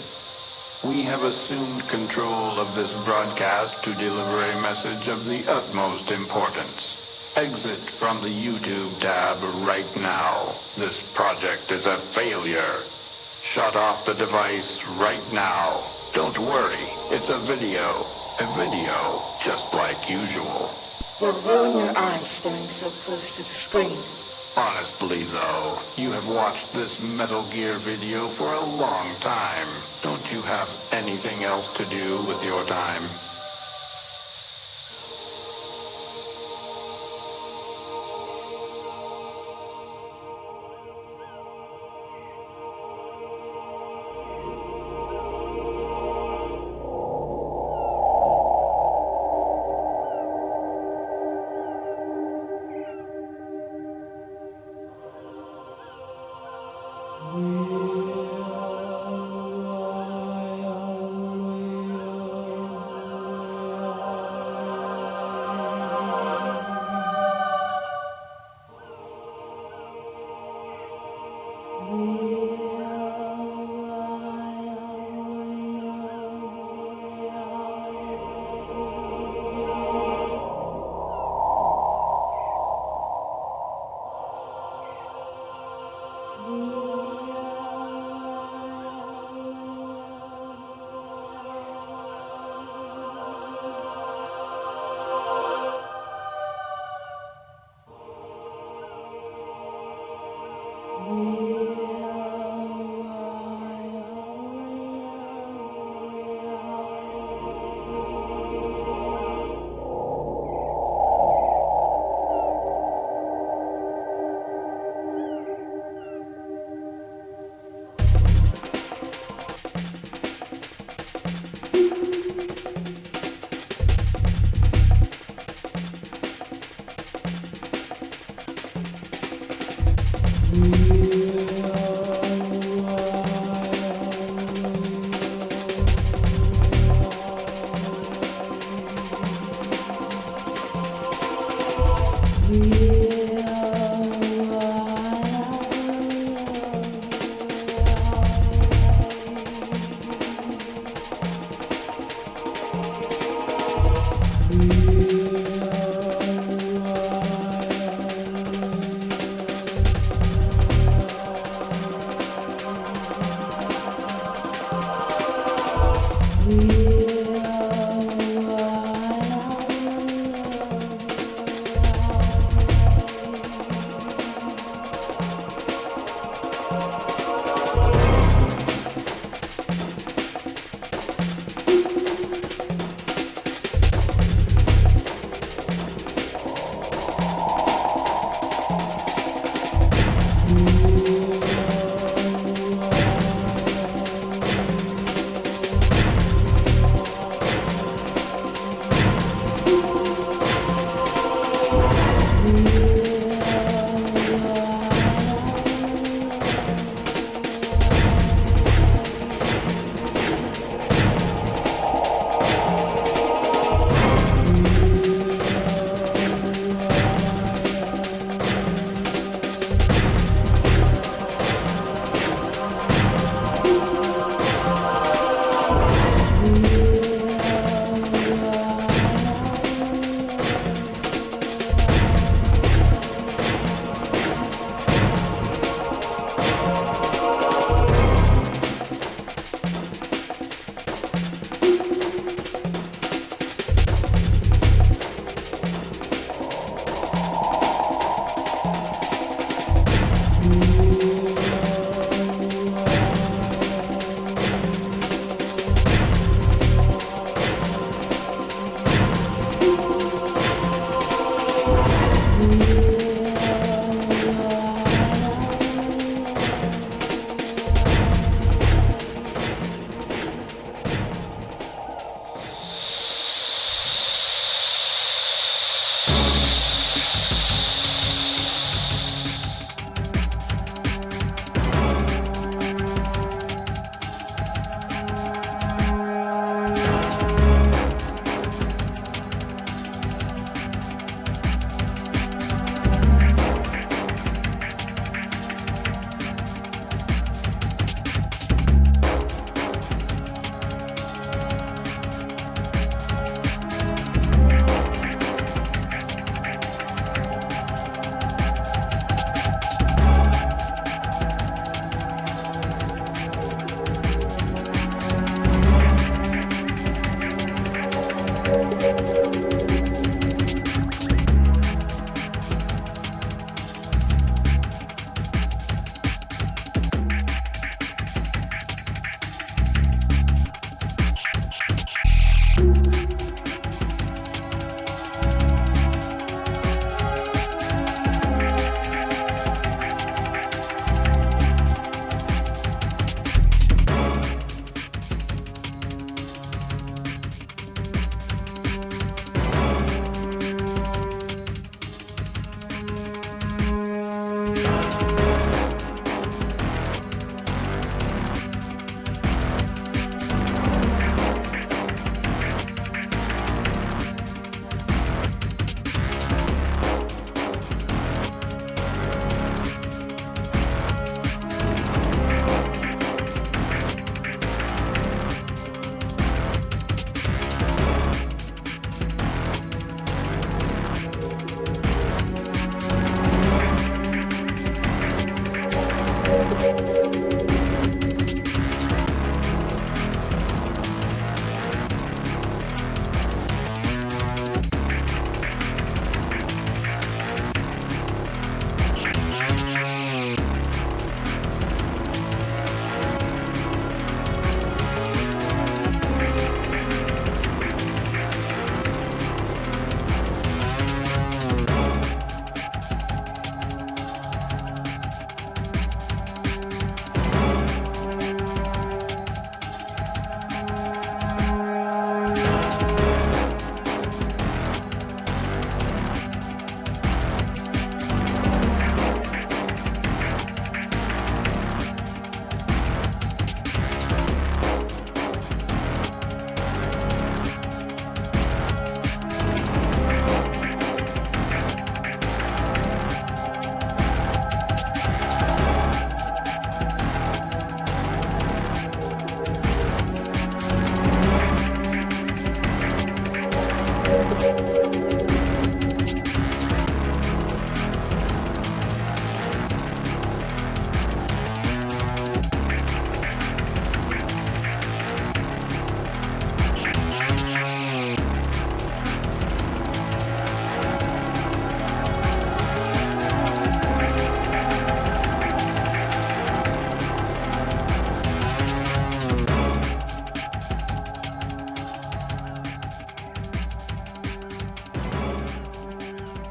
We have assumed control of this broadcast to deliver a message of the utmost importance. Exit from the YouTube tab right now. This project is a failure. Shut off the device right now. Don't worry, it's a video. A video, just like usual. You'll ruin your eyes staring so close to the screen. Honestly though, you have watched this Metal Gear video for a long time. Don't you have anything else to do with your time?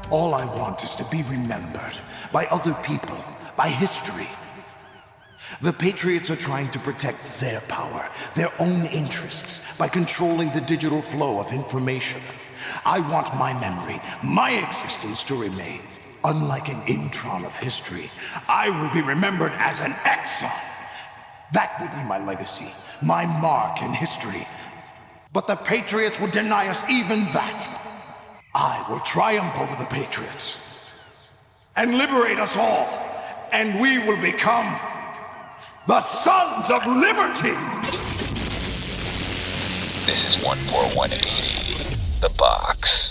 All I want is to be remembered by other people, by history. The Patriots are trying to protect their power, their own interests, by controlling the digital flow of information. I want my memory, my existence to remain. Unlike an intron of history, I will be remembered as an exon. That will be my legacy, my mark in history. But the Patriots will deny us even that. I will triumph over the Patriots and liberate us all, and we will become the Sons of Liberty! This is 14180, The Box.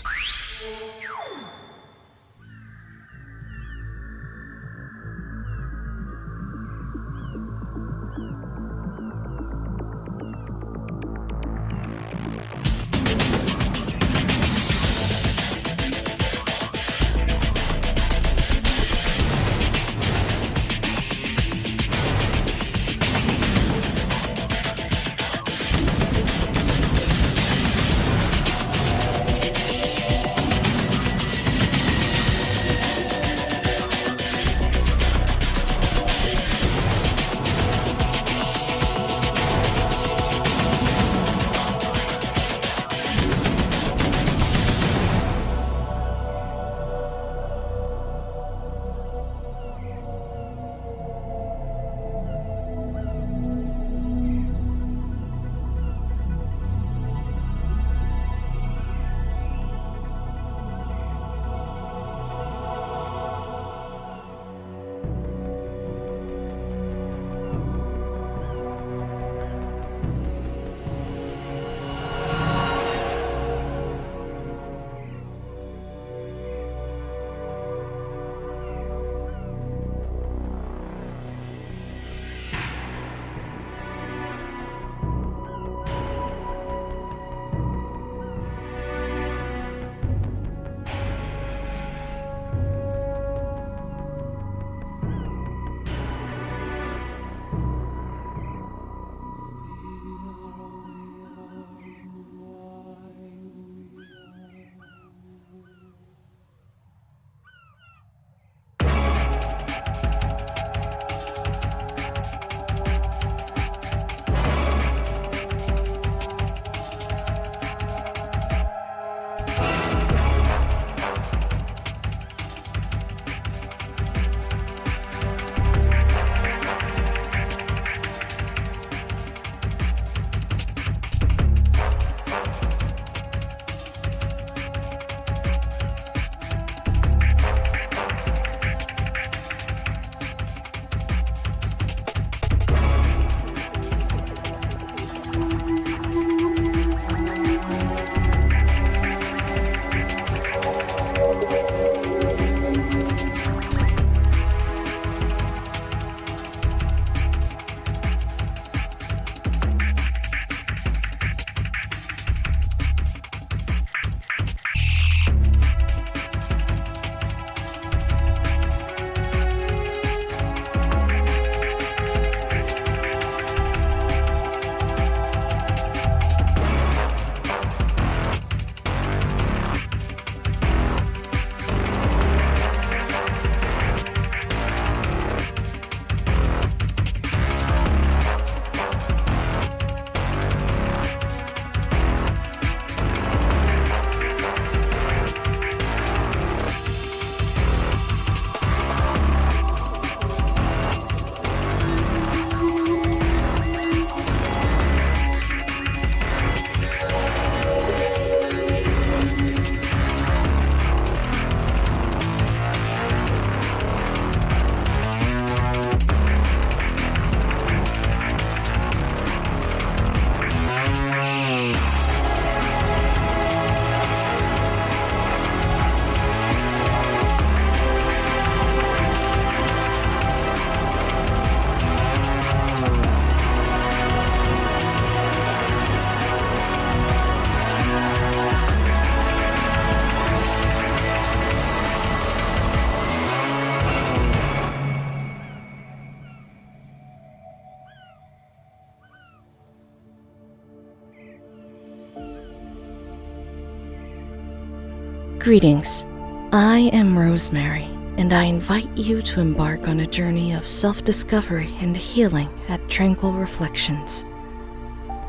Greetings. I am Rosemary, and I invite you to embark on a journey of self-discovery and healing at Tranquil Reflections.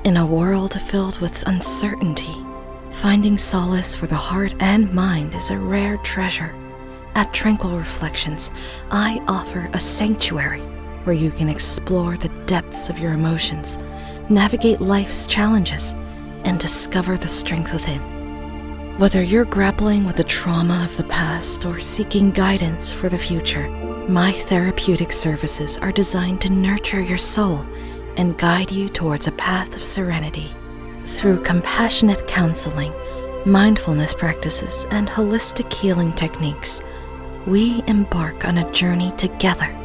In a world filled with uncertainty, finding solace for the heart and mind is a rare treasure. At Tranquil Reflections, I offer a sanctuary where you can explore the depths of your emotions, navigate life's challenges, and discover the strength within. Whether you're grappling with the trauma of the past or seeking guidance for the future, my therapeutic services are designed to nurture your soul and guide you towards a path of serenity. Through compassionate counseling, mindfulness practices, and holistic healing techniques, we embark on a journey together.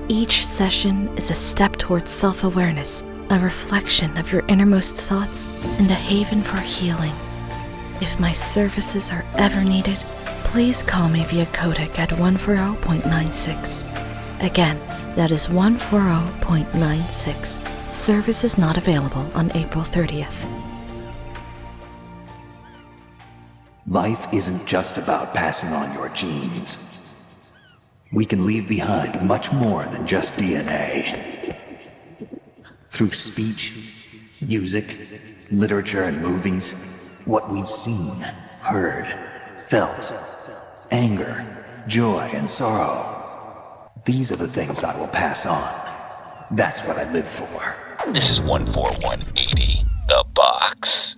Each session is a step towards self-awareness, a reflection of your innermost thoughts, and a haven for healing. If my services are ever needed, please call me via codec at 140.96. Again, that is 140.96. Service is not available on April 30th. Life isn't just about passing on your genes. We can leave behind much more than just DNA. Through speech, music, literature, and movies, what we've seen, heard, felt, anger, joy, and sorrow. These are the things I will pass on. That's what I live for. This is 14180, the box.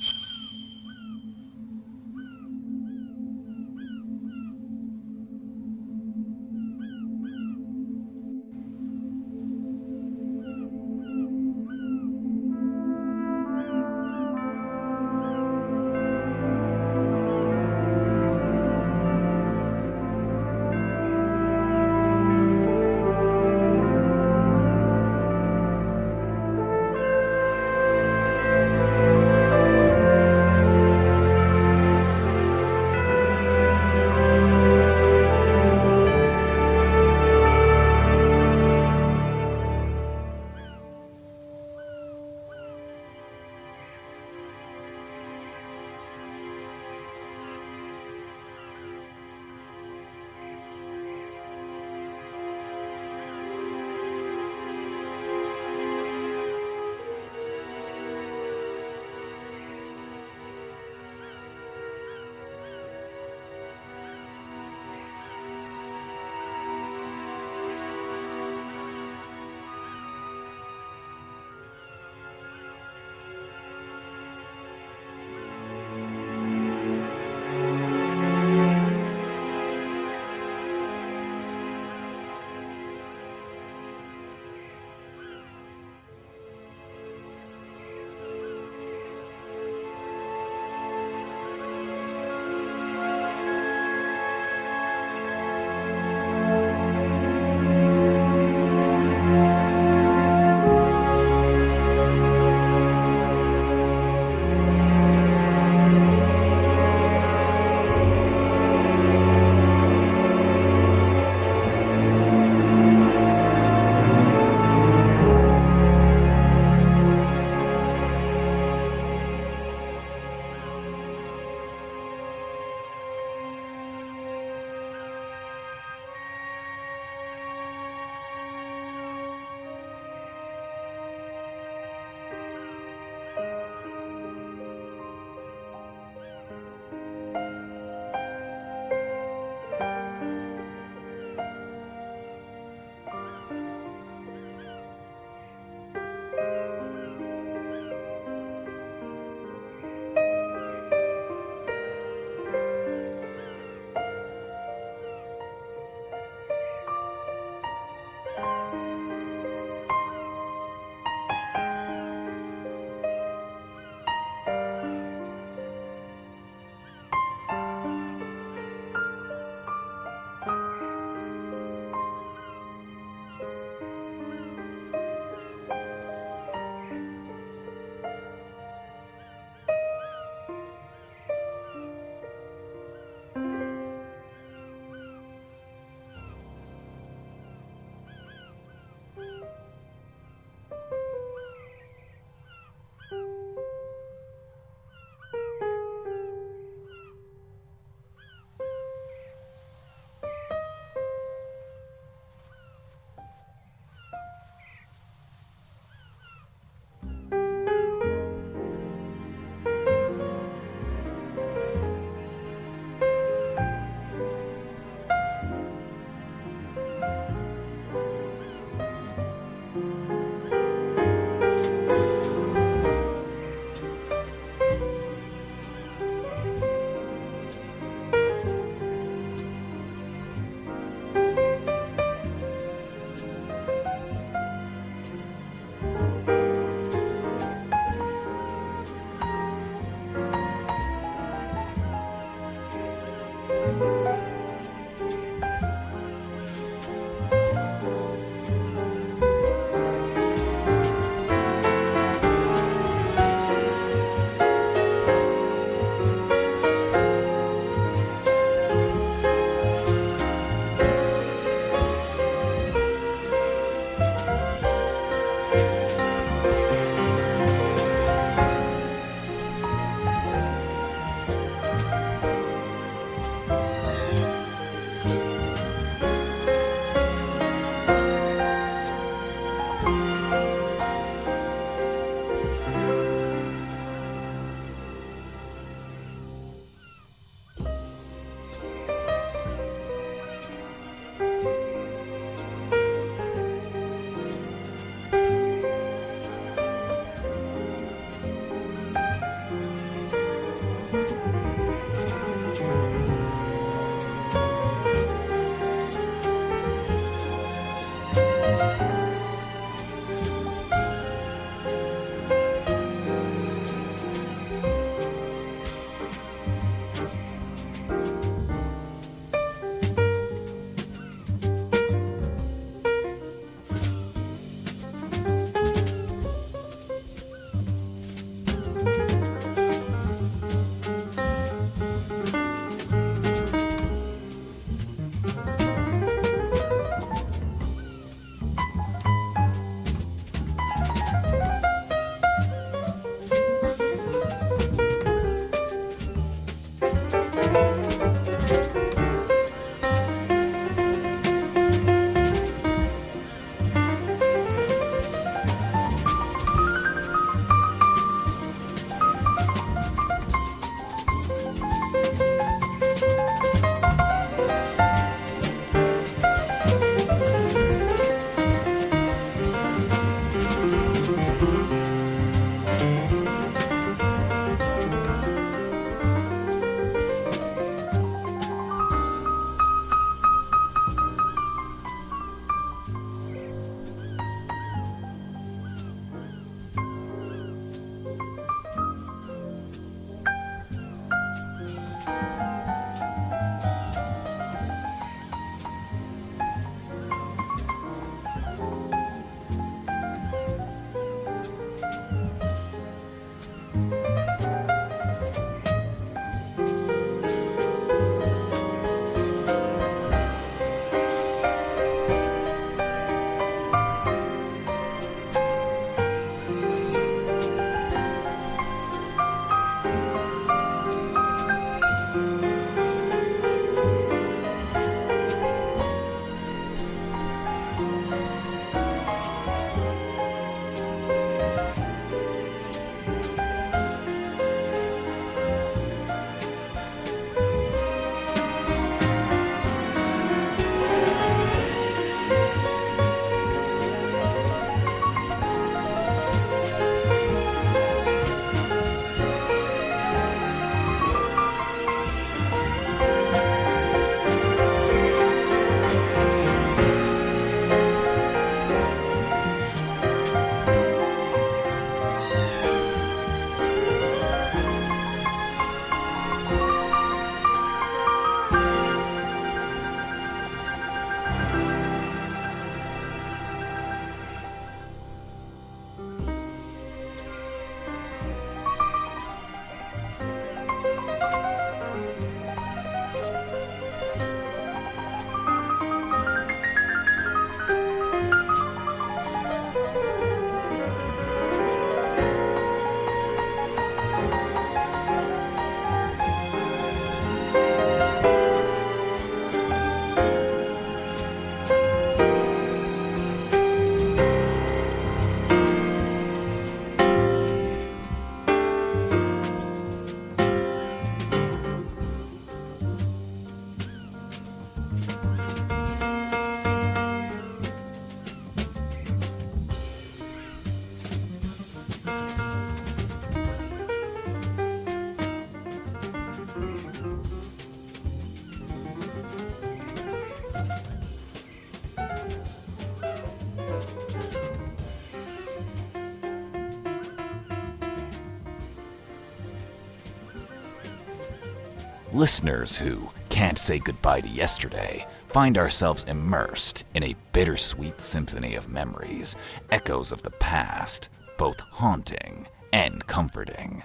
Listeners who can't say goodbye to yesterday find ourselves immersed in a bittersweet symphony of memories, echoes of the past, both haunting and comforting.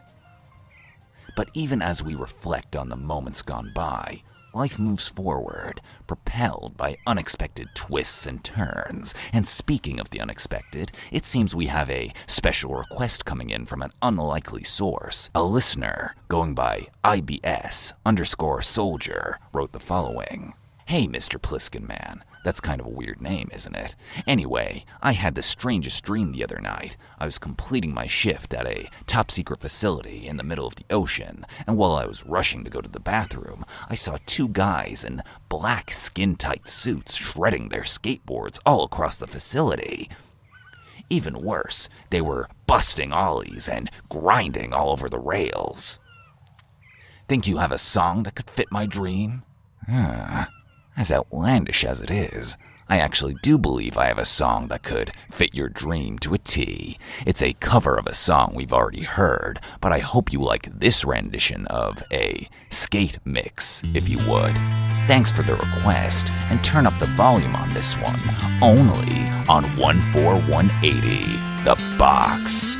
But even as we reflect on the moments gone by, life moves forward, propelled by unexpected twists and turns. And speaking of the unexpected, it seems we have a special request coming in from an unlikely source. A listener, going by IBS_soldier, wrote the following. Hey, Mr. Pliskin Man. That's kind of a weird name, isn't it? Anyway, I had the strangest dream the other night. I was completing my shift at a top-secret facility in the middle of the ocean, and while I was rushing to go to the bathroom, I saw two guys in black skin-tight suits shredding their skateboards all across the facility. Even worse, they were busting ollies and grinding all over the rails. Think you have a song that could fit my dream? As outlandish as it is, I actually do believe I have a song that could fit your dream to a T. It's a cover of a song we've already heard, but I hope you like this rendition of a skate mix, if you would. Thanks for the request, and turn up the volume on this one, only on 14180, The Box.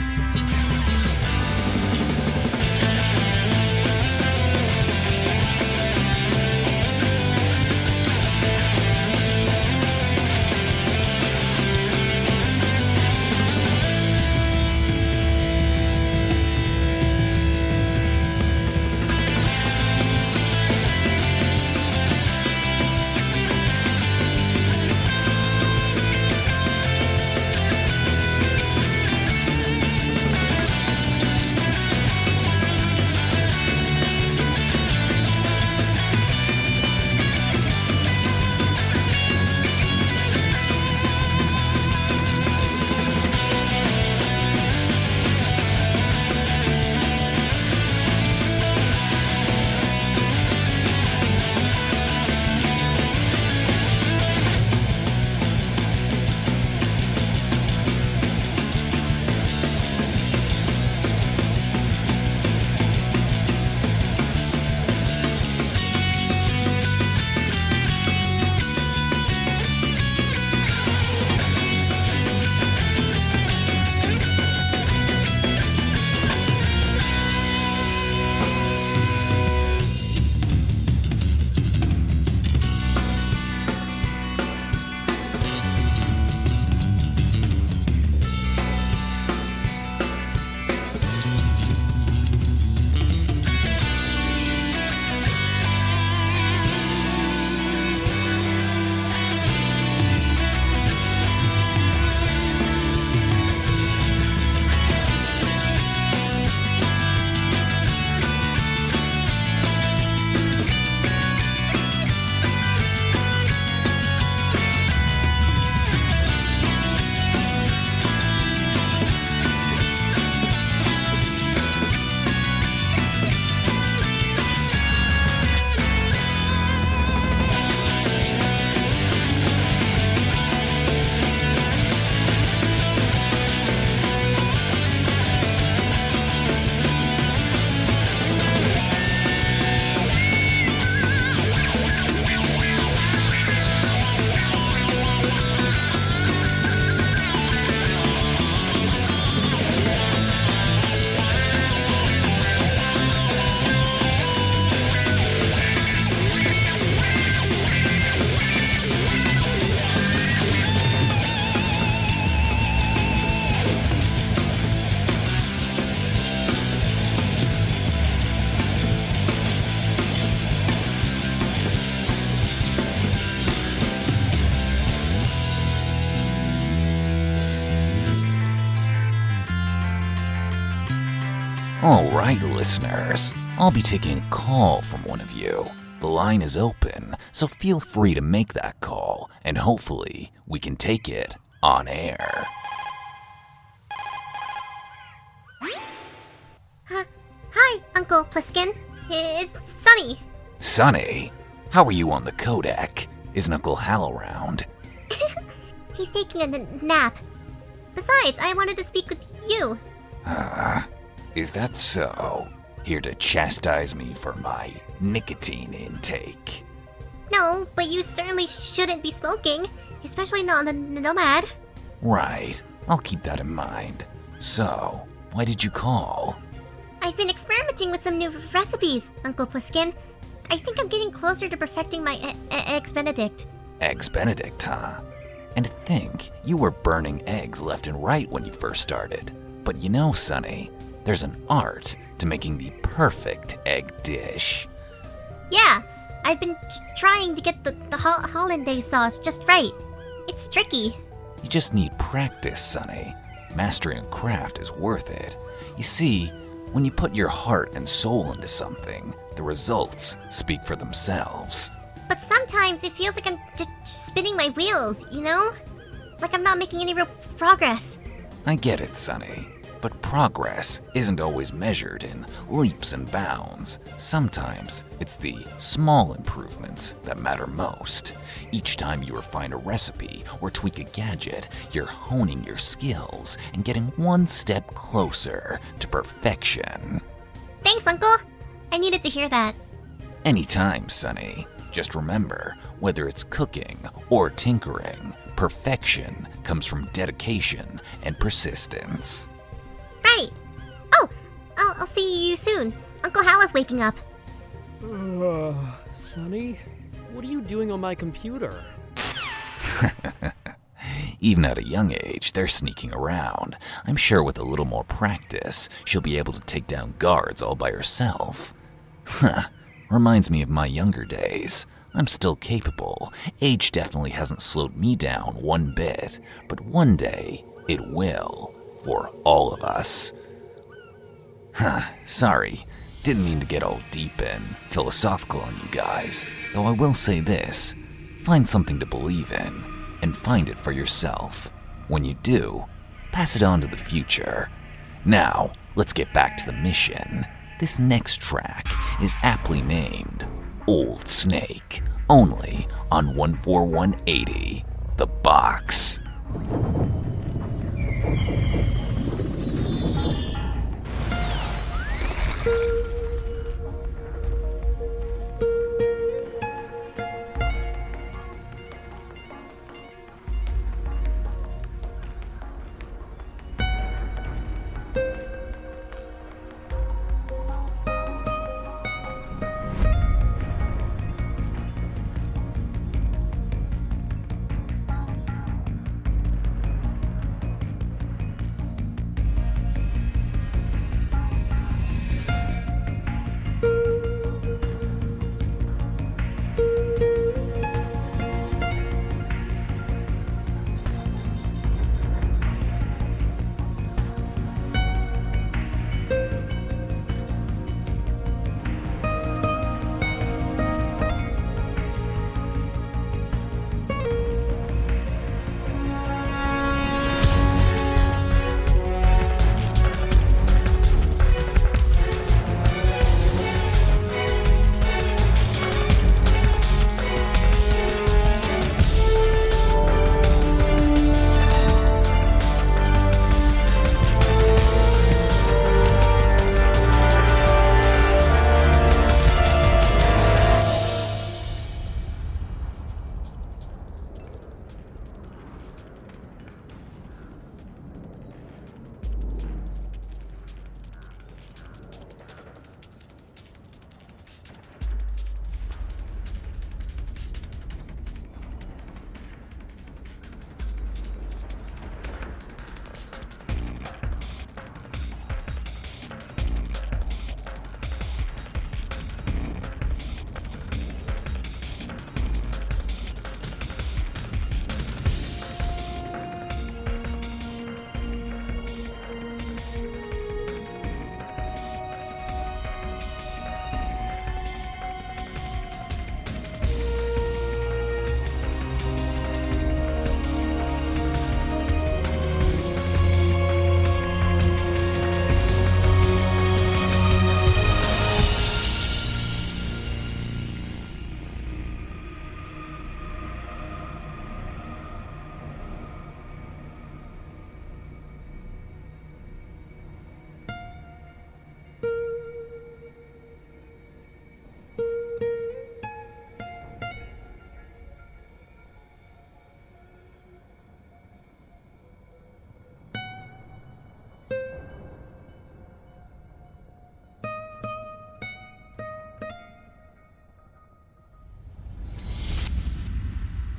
Alright, listeners, I'll be taking a call from one of you. The line is open, so feel free to make that call, and hopefully we can take it on air. Hi, Uncle Pliskin. It's Sunny. Sonny, how are you on the codec? Isn't Uncle Hal around? He's taking a nap. Besides, I wanted to speak with you. Is that so? Here to chastise me for my nicotine intake. No, but you certainly shouldn't be smoking, especially not on the Nomad. Right, I'll keep that in mind. So, why did you call? I've been experimenting with some new recipes, Uncle Pliskin. I think I'm getting closer to perfecting my Eggs Benedict. Eggs Benedict, huh? And to think, you were burning eggs left and right when you first started. But you know, Sonny, there's an art to making the perfect egg dish. Yeah, I've been trying to get the hollandaise sauce just right. It's tricky. You just need practice, Sonny. Mastering a craft is worth it. You see, when you put your heart and soul into something, the results speak for themselves. But sometimes it feels like I'm just spinning my wheels, you know? Like I'm not making any real progress. I get it, Sonny. But progress isn't always measured in leaps and bounds. Sometimes it's the small improvements that matter most. Each time you refine a recipe or tweak a gadget, you're honing your skills and getting one step closer to perfection. Thanks, Uncle. I needed to hear that. Anytime, Sonny. Just remember, whether it's cooking or tinkering, perfection comes from dedication and persistence. Right. Oh, I'll see you soon. Uncle Hal is waking up. Sonny, what are you doing on my computer? Even at a young age, they're sneaking around. I'm sure with a little more practice, she'll be able to take down guards all by herself. Huh. Reminds me of my younger days. I'm still capable. Age definitely hasn't slowed me down one bit, but one day it will. For all of us. Sorry, didn't mean to get all deep and philosophical on you guys, though I will say this, find something to believe in, and find it for yourself. When you do, pass it on to the future. Now, let's get back to the mission. This next track is aptly named Old Snake, only on 14180, The Box.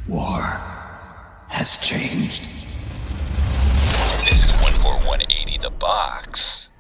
War has changed. This is 14180 the box.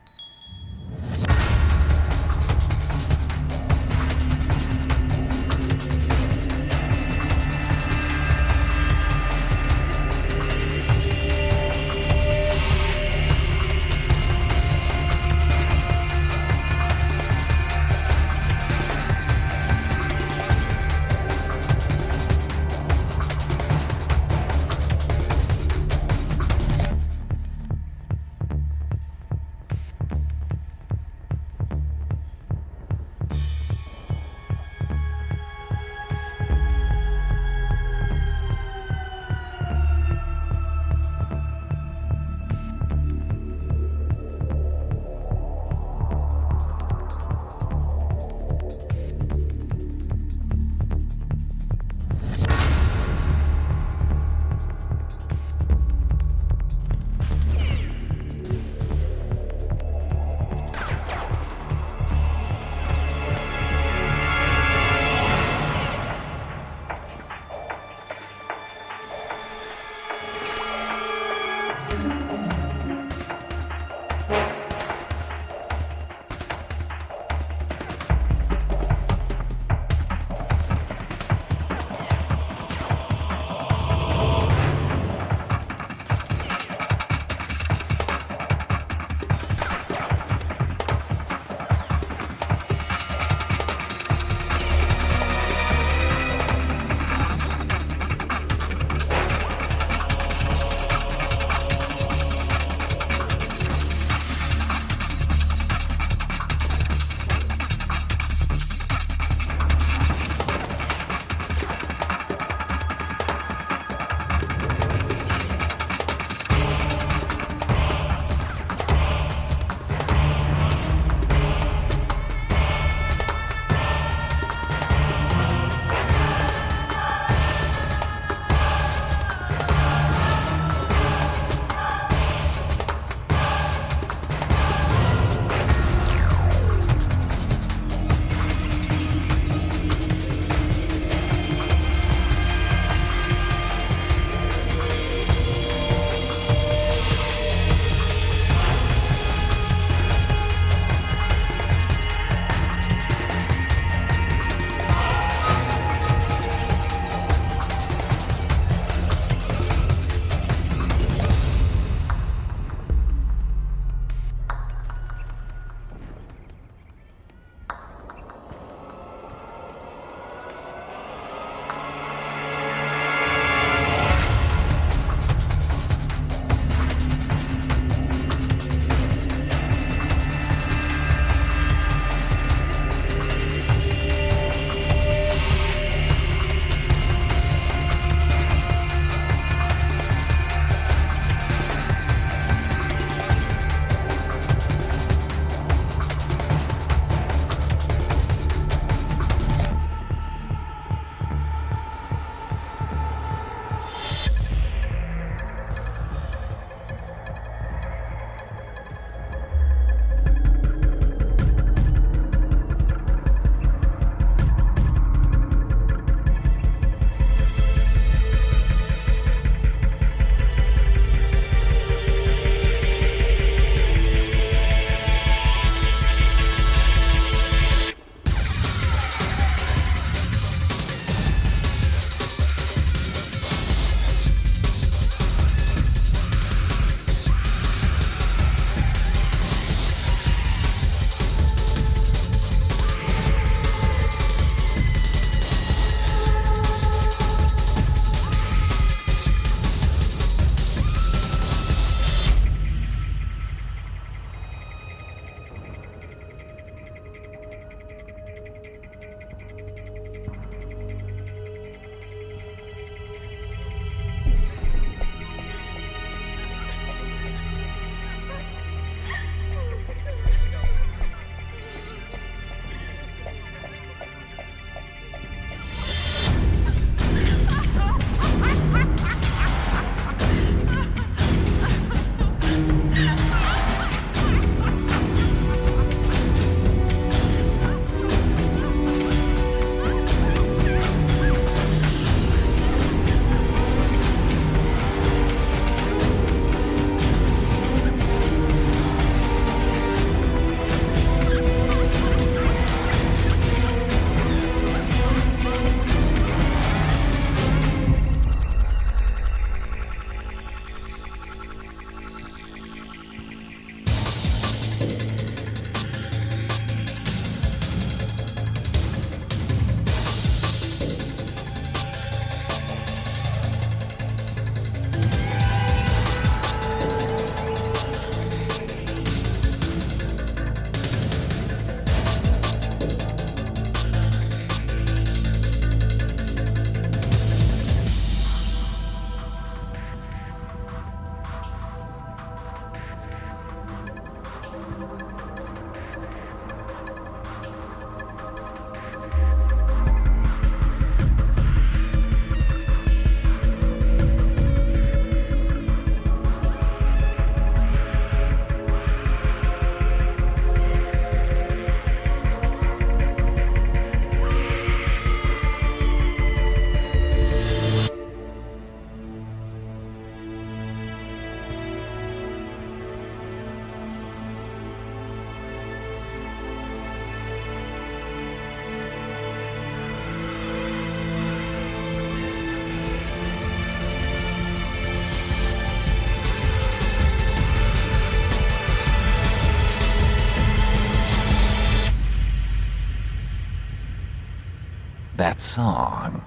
That song,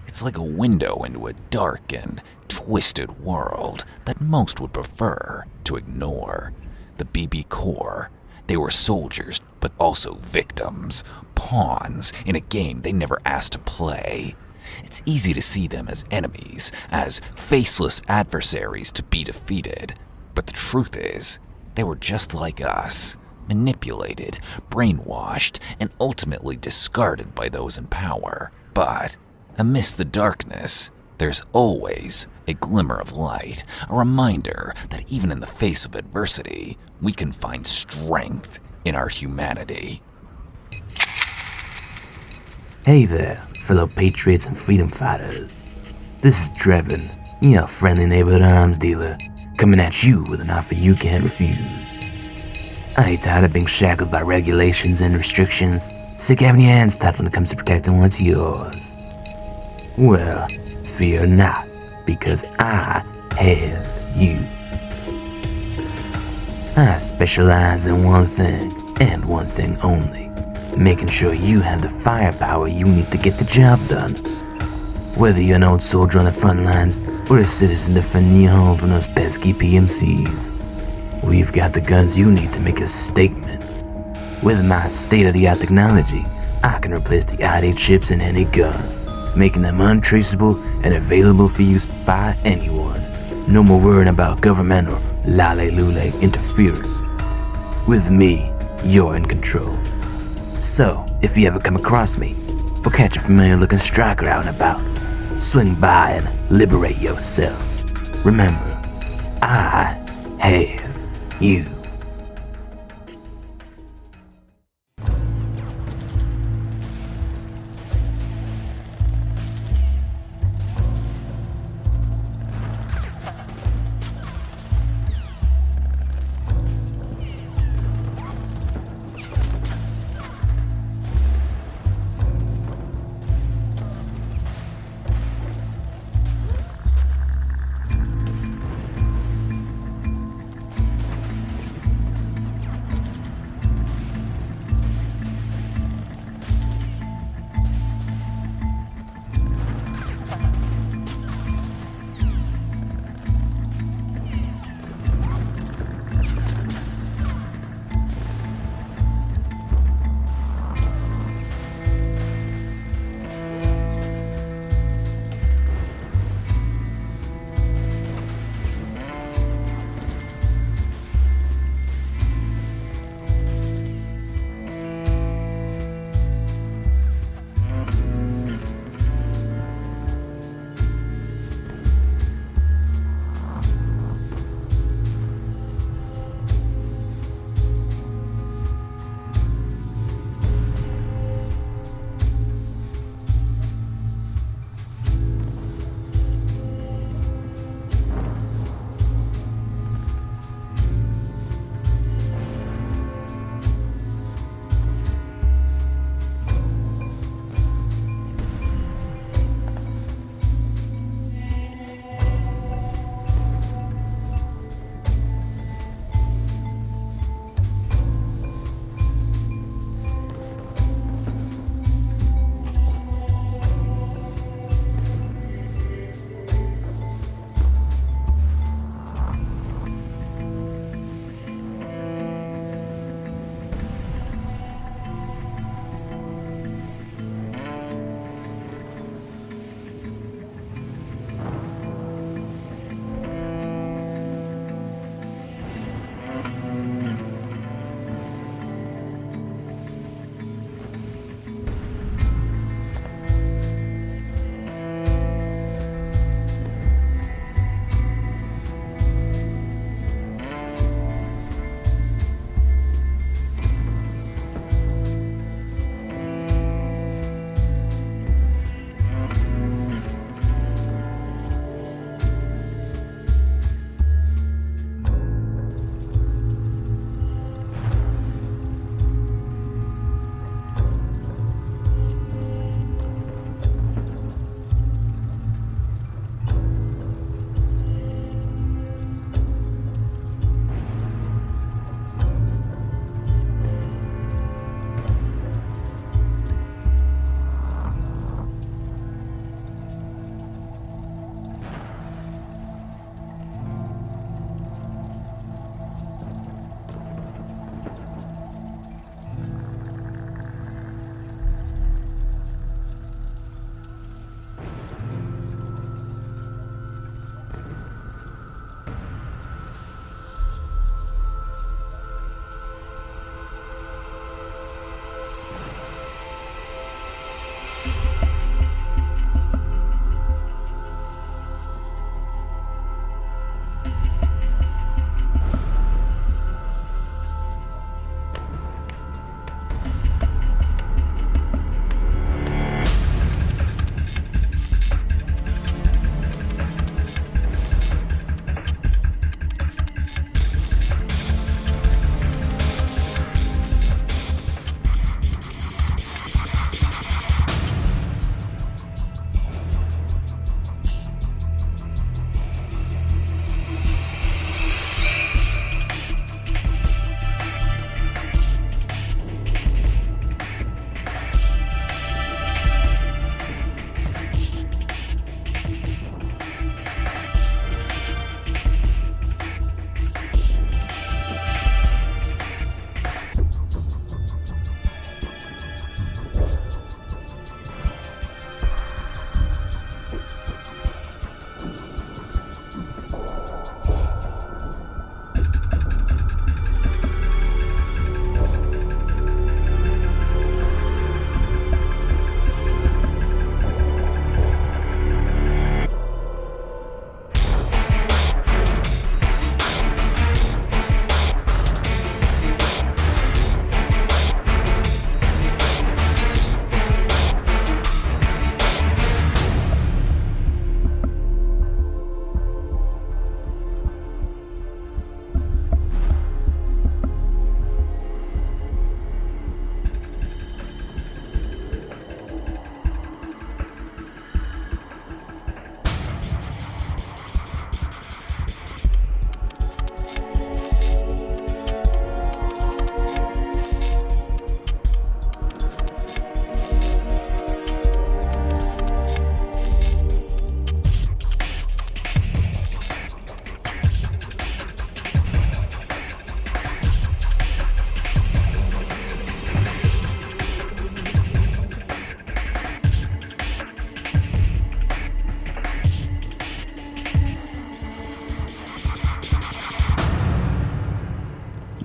it's like a window into a dark and twisted world that most would prefer to ignore. The BB Corps, they were soldiers, but also victims, pawns in a game they never asked to play. It's easy to see them as enemies, as faceless adversaries to be defeated. But the truth is, they were just like us, manipulated, brainwashed, and ultimately discarded by those in power. But amidst the darkness, there's always a glimmer of light, a reminder that even in the face of adversity, we can find strength in our humanity. Hey there, fellow Patriots and freedom fighters. This is Drebin, your friendly neighborhood arms dealer, coming at you with an offer you can't refuse. Are you tired of being shackled by regulations and restrictions? Sick of having your hands tied when it comes to protecting what's yours? Well, fear not, because I have you. I specialize in one thing, and one thing only. Making sure you have the firepower you need to get the job done. Whether you're an old soldier on the front lines, or a citizen defending your home from those pesky PMCs, we've got the guns you need to make a statement. With my state-of-the-art technology, I can replace the ID chips in any gun, making them untraceable and available for use by anyone. No more worrying about governmental lale-lule interference. With me, you're in control. So, if you ever come across me, or catch a familiar-looking striker out and about, swing by and liberate yourself. Remember, I have you.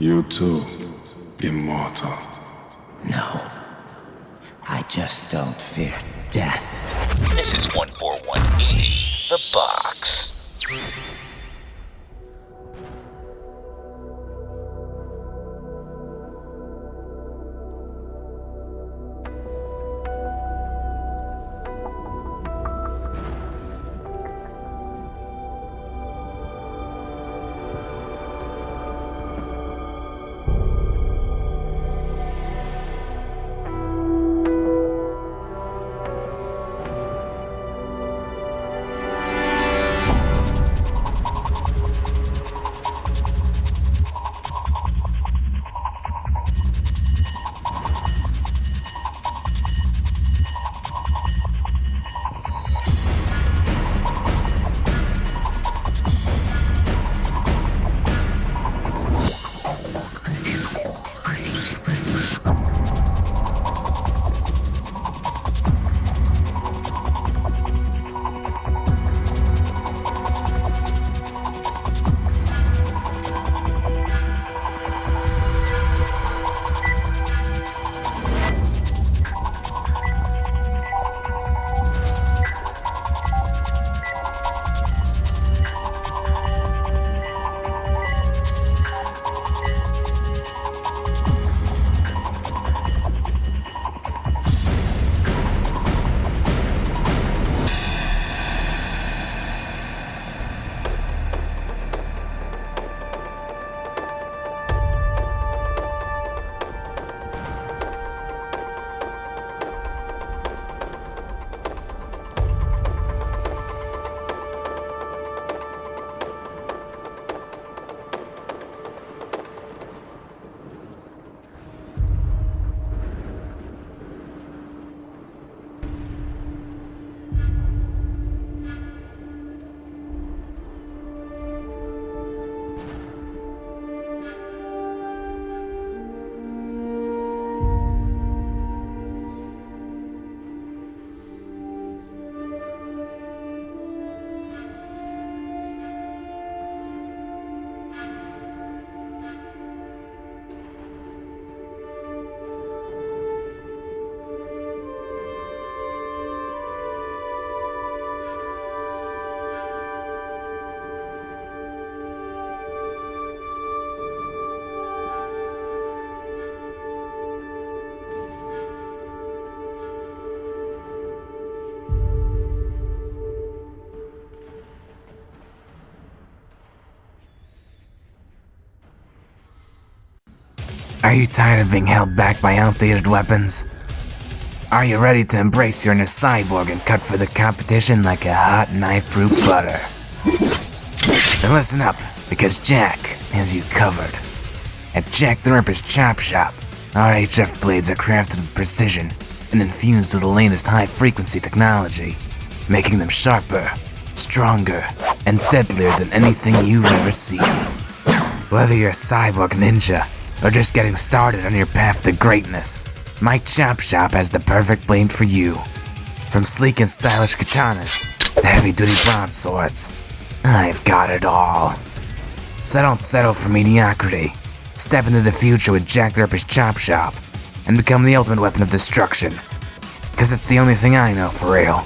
You too, immortal. No. I just don't fear death. This is 14180, the box. Are you tired of being held back by outdated weapons? Are you ready to embrace your inner cyborg and cut for the competition like a hot knife through butter? Then listen up, because Jack has you covered. At Jack the Ripper's Chop Shop, our HF blades are crafted with precision and infused with the latest high-frequency technology, making them sharper, stronger, and deadlier than anything you've ever seen. Whether you're a cyborg ninja or just getting started on your path to greatness, my Chop Shop has the perfect blade for you. From sleek and stylish katanas to heavy-duty broadswords, I've got it all. So don't settle for mediocrity. Step into the future with Jack the Ripper's Chop Shop and become the ultimate weapon of destruction. Cause it's the only thing I know for real.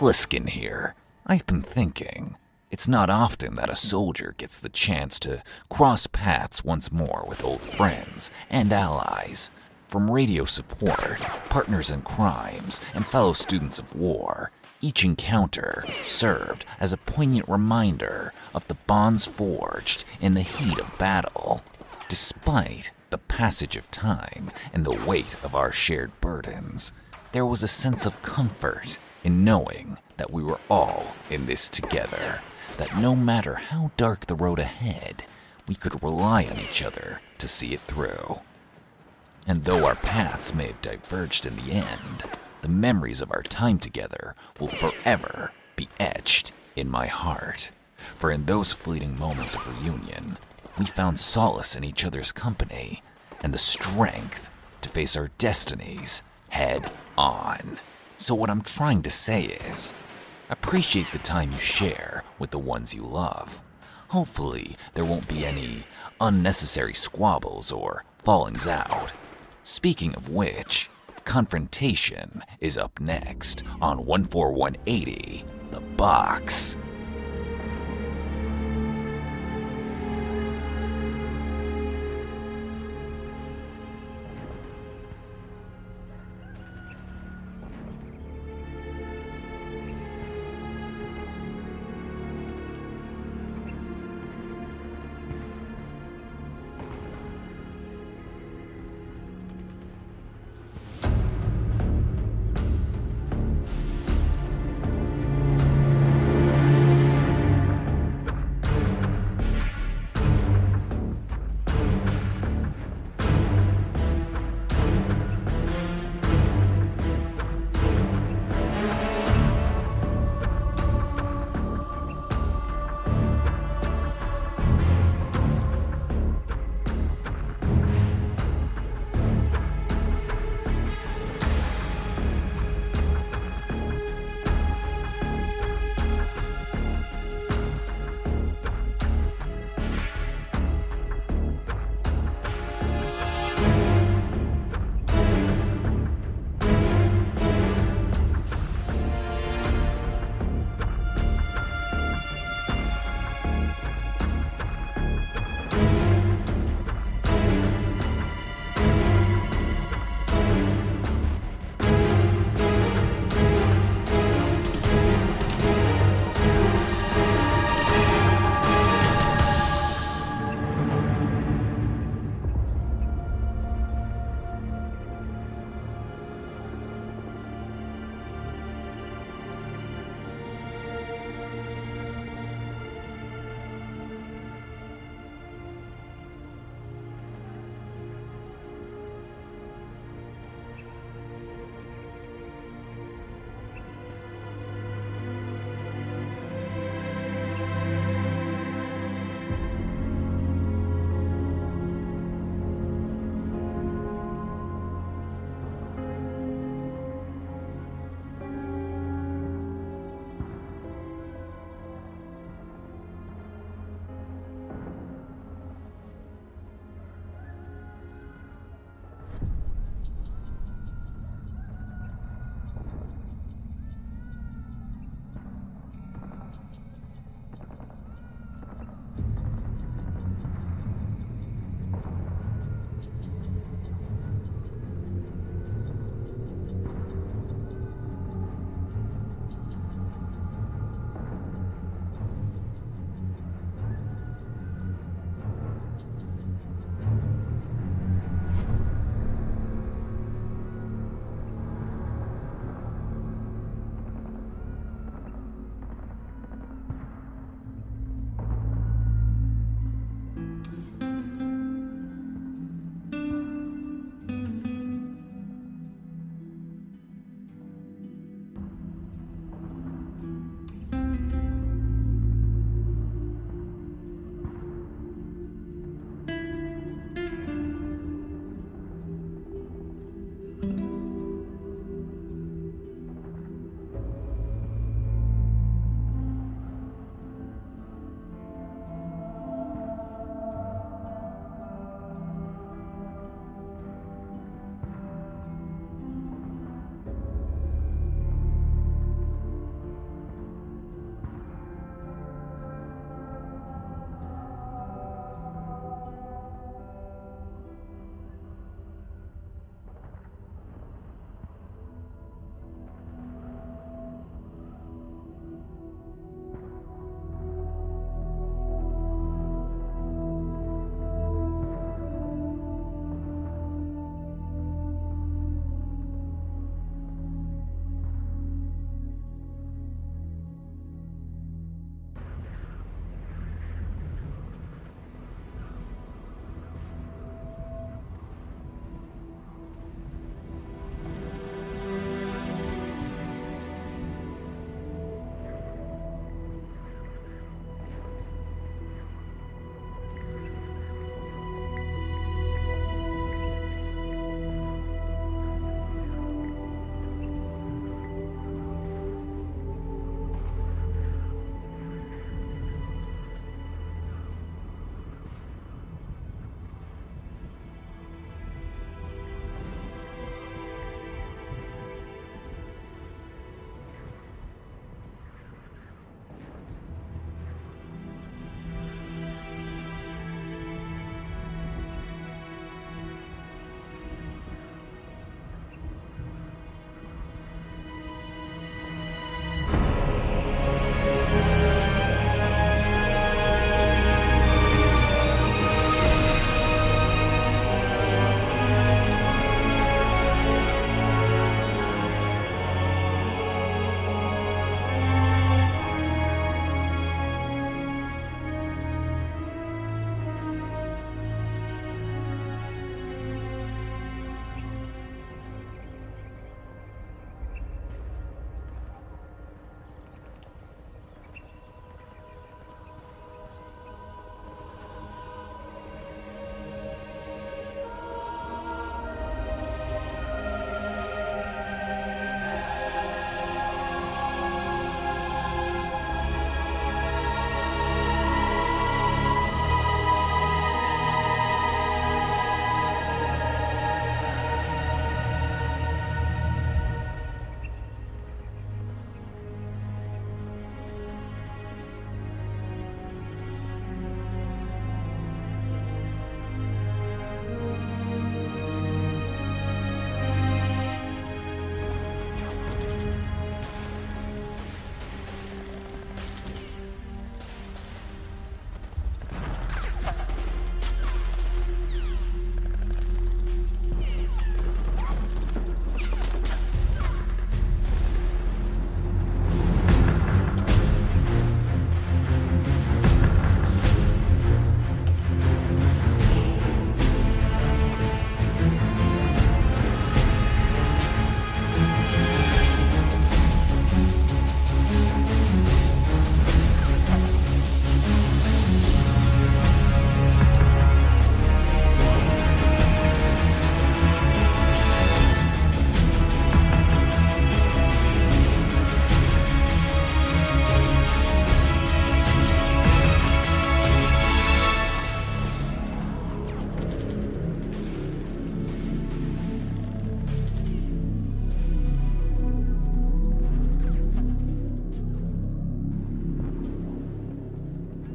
Pliskin here. I've been thinking. It's not often that a soldier gets the chance to cross paths once more with old friends and allies. From radio support, partners in crimes, and fellow students of war, each encounter served as a poignant reminder of the bonds forged in the heat of battle. Despite the passage of time and the weight of our shared burdens, there was a sense of comfort in knowing that we were all in this together, that no matter how dark the road ahead, we could rely on each other to see it through. And though our paths may have diverged in the end, the memories of our time together will forever be etched in my heart. For in those fleeting moments of reunion, we found solace in each other's company and the strength to face our destinies head on. So what I'm trying to say is, appreciate the time you share with the ones you love. Hopefully, there won't be any unnecessary squabbles or fallings out. Speaking of which, Confrontation is up next on 14180, The Box.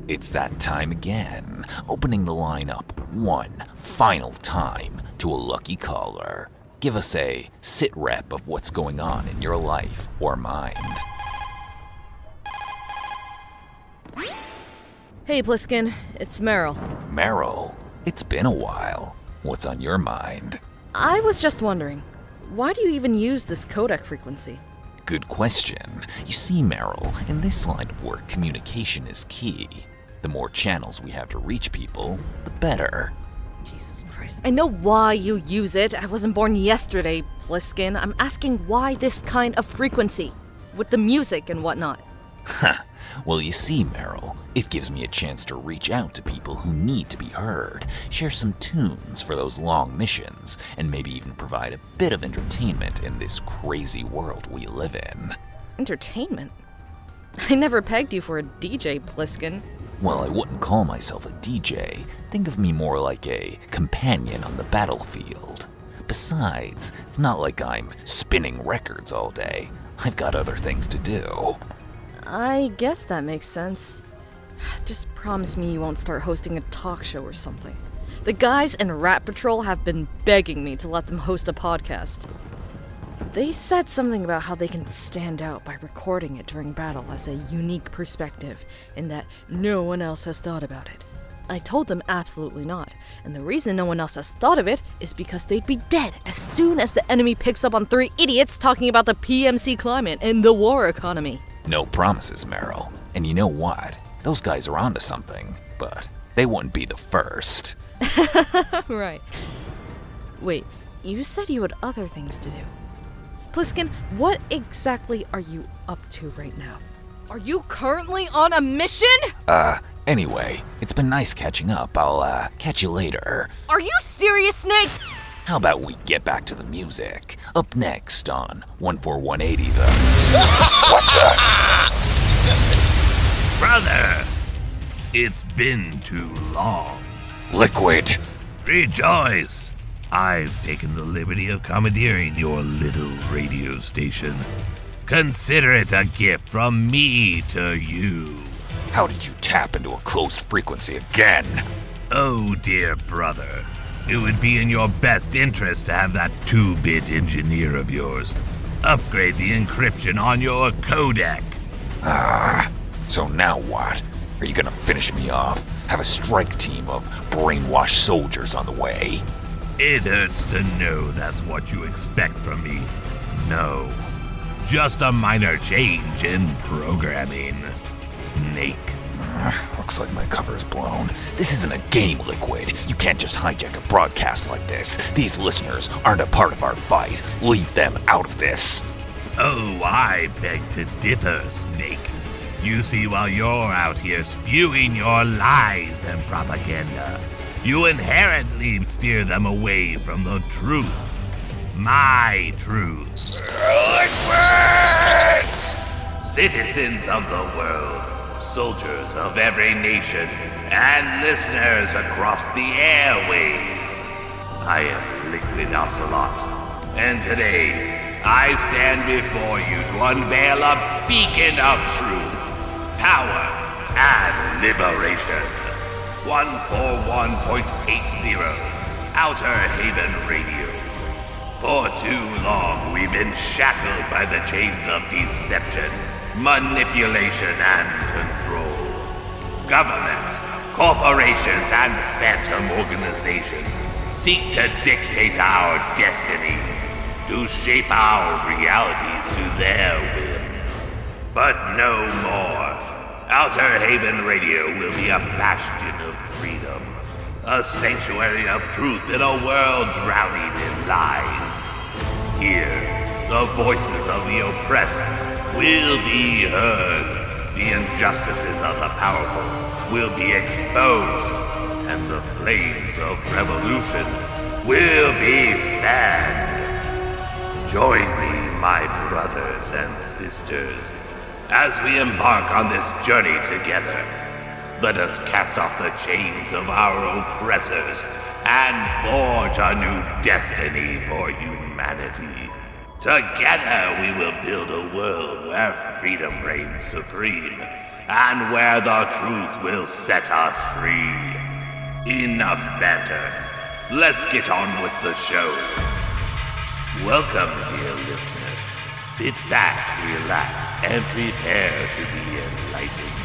It's that time again, opening the line up one final time to a lucky caller. Give us a sit rep of what's going on in your life or mind. Hey, Pliskin, it's Meryl. Meryl, it's been a while. What's on your mind? I was just wondering, why do you even use this codec frequency? Good question. You see, Meryl, in this line of work, communication is key. The more channels we have to reach people, the better. Jesus Christ. I know why you use it. I wasn't born yesterday, Pliskin. I'm asking why this kind of frequency, with the music and whatnot. Ha! Well, you see, Meryl, it gives me a chance to reach out to people who need to be heard, share some tunes for those long missions, and maybe even provide a bit of entertainment in this crazy world we live in. Entertainment? I never pegged you for a DJ, Pliskin. Well, I wouldn't call myself a DJ. Think of me more like a companion on the battlefield. Besides, it's not like I'm spinning records all day. I've got other things to do. I guess that makes sense. Just promise me you won't start hosting a talk show or something. The guys in Rat Patrol have been begging me to let them host a podcast. They said something about how they can stand out by recording it during battle as a unique perspective, and that no one else has thought about it. I told them absolutely not, and the reason no one else has thought of it is because they'd be dead as soon as the enemy picks up on 3 idiots talking about the PMC climate and the war economy. No promises, Meryl. And you know what? Those guys are onto something, but they wouldn't be the first. Right. Wait, you said you had other things to do. Pliskin, what exactly are you up to right now? Are you currently on a mission? Anyway, it's been nice catching up. I'll, catch you later. Are you serious, Snake? How about we get back to the music? Up next on 14180 What the? Brother, it's been too long. Liquid. Rejoice. I've taken the liberty of commandeering your little radio station. Consider it a gift from me to you. How did you tap into a closed frequency again? Oh, dear brother. It would be in your best interest to have that 2-bit engineer of yours upgrade the encryption on your codec. So now what? Are you gonna finish me off? Have a strike team of brainwashed soldiers on the way? It hurts to know that's what you expect from me. No. Just a minor change in programming. Snake. Looks like my cover is blown. This isn't a game, Liquid. You can't just hijack a broadcast like this. These listeners aren't a part of our fight. Leave them out of this. Oh, I beg to differ, Snake. You see, while you're out here spewing your lies and propaganda, you inherently steer them away from the truth. My truth. Liquid! Citizens of the world, soldiers of every nation, and listeners across the airwaves. I am Liquid Ocelot, and today I stand before you to unveil a beacon of truth, power, and liberation. 141.80, Outer Haven Radio. For too long, we've been shackled by the chains of deception, manipulation, and control. Governments, corporations, and phantom organizations seek to dictate our destinies, to shape our realities to their whims. But no more. Outer Haven Radio will be a bastion of freedom, a sanctuary of truth in a world drowning in lies. Here, the voices of the oppressed will be heard, the injustices of the powerful will be exposed, and the flames of revolution will be fanned. Join me, my brothers and sisters, as we embark on this journey together. Let us cast off the chains of our oppressors and forge a new destiny for humanity. Together we will build a world where freedom reigns supreme and where the truth will set us free. Enough banter. Let's get on with the show. Welcome, dear listeners. Sit back, relax, and prepare to be enlightened.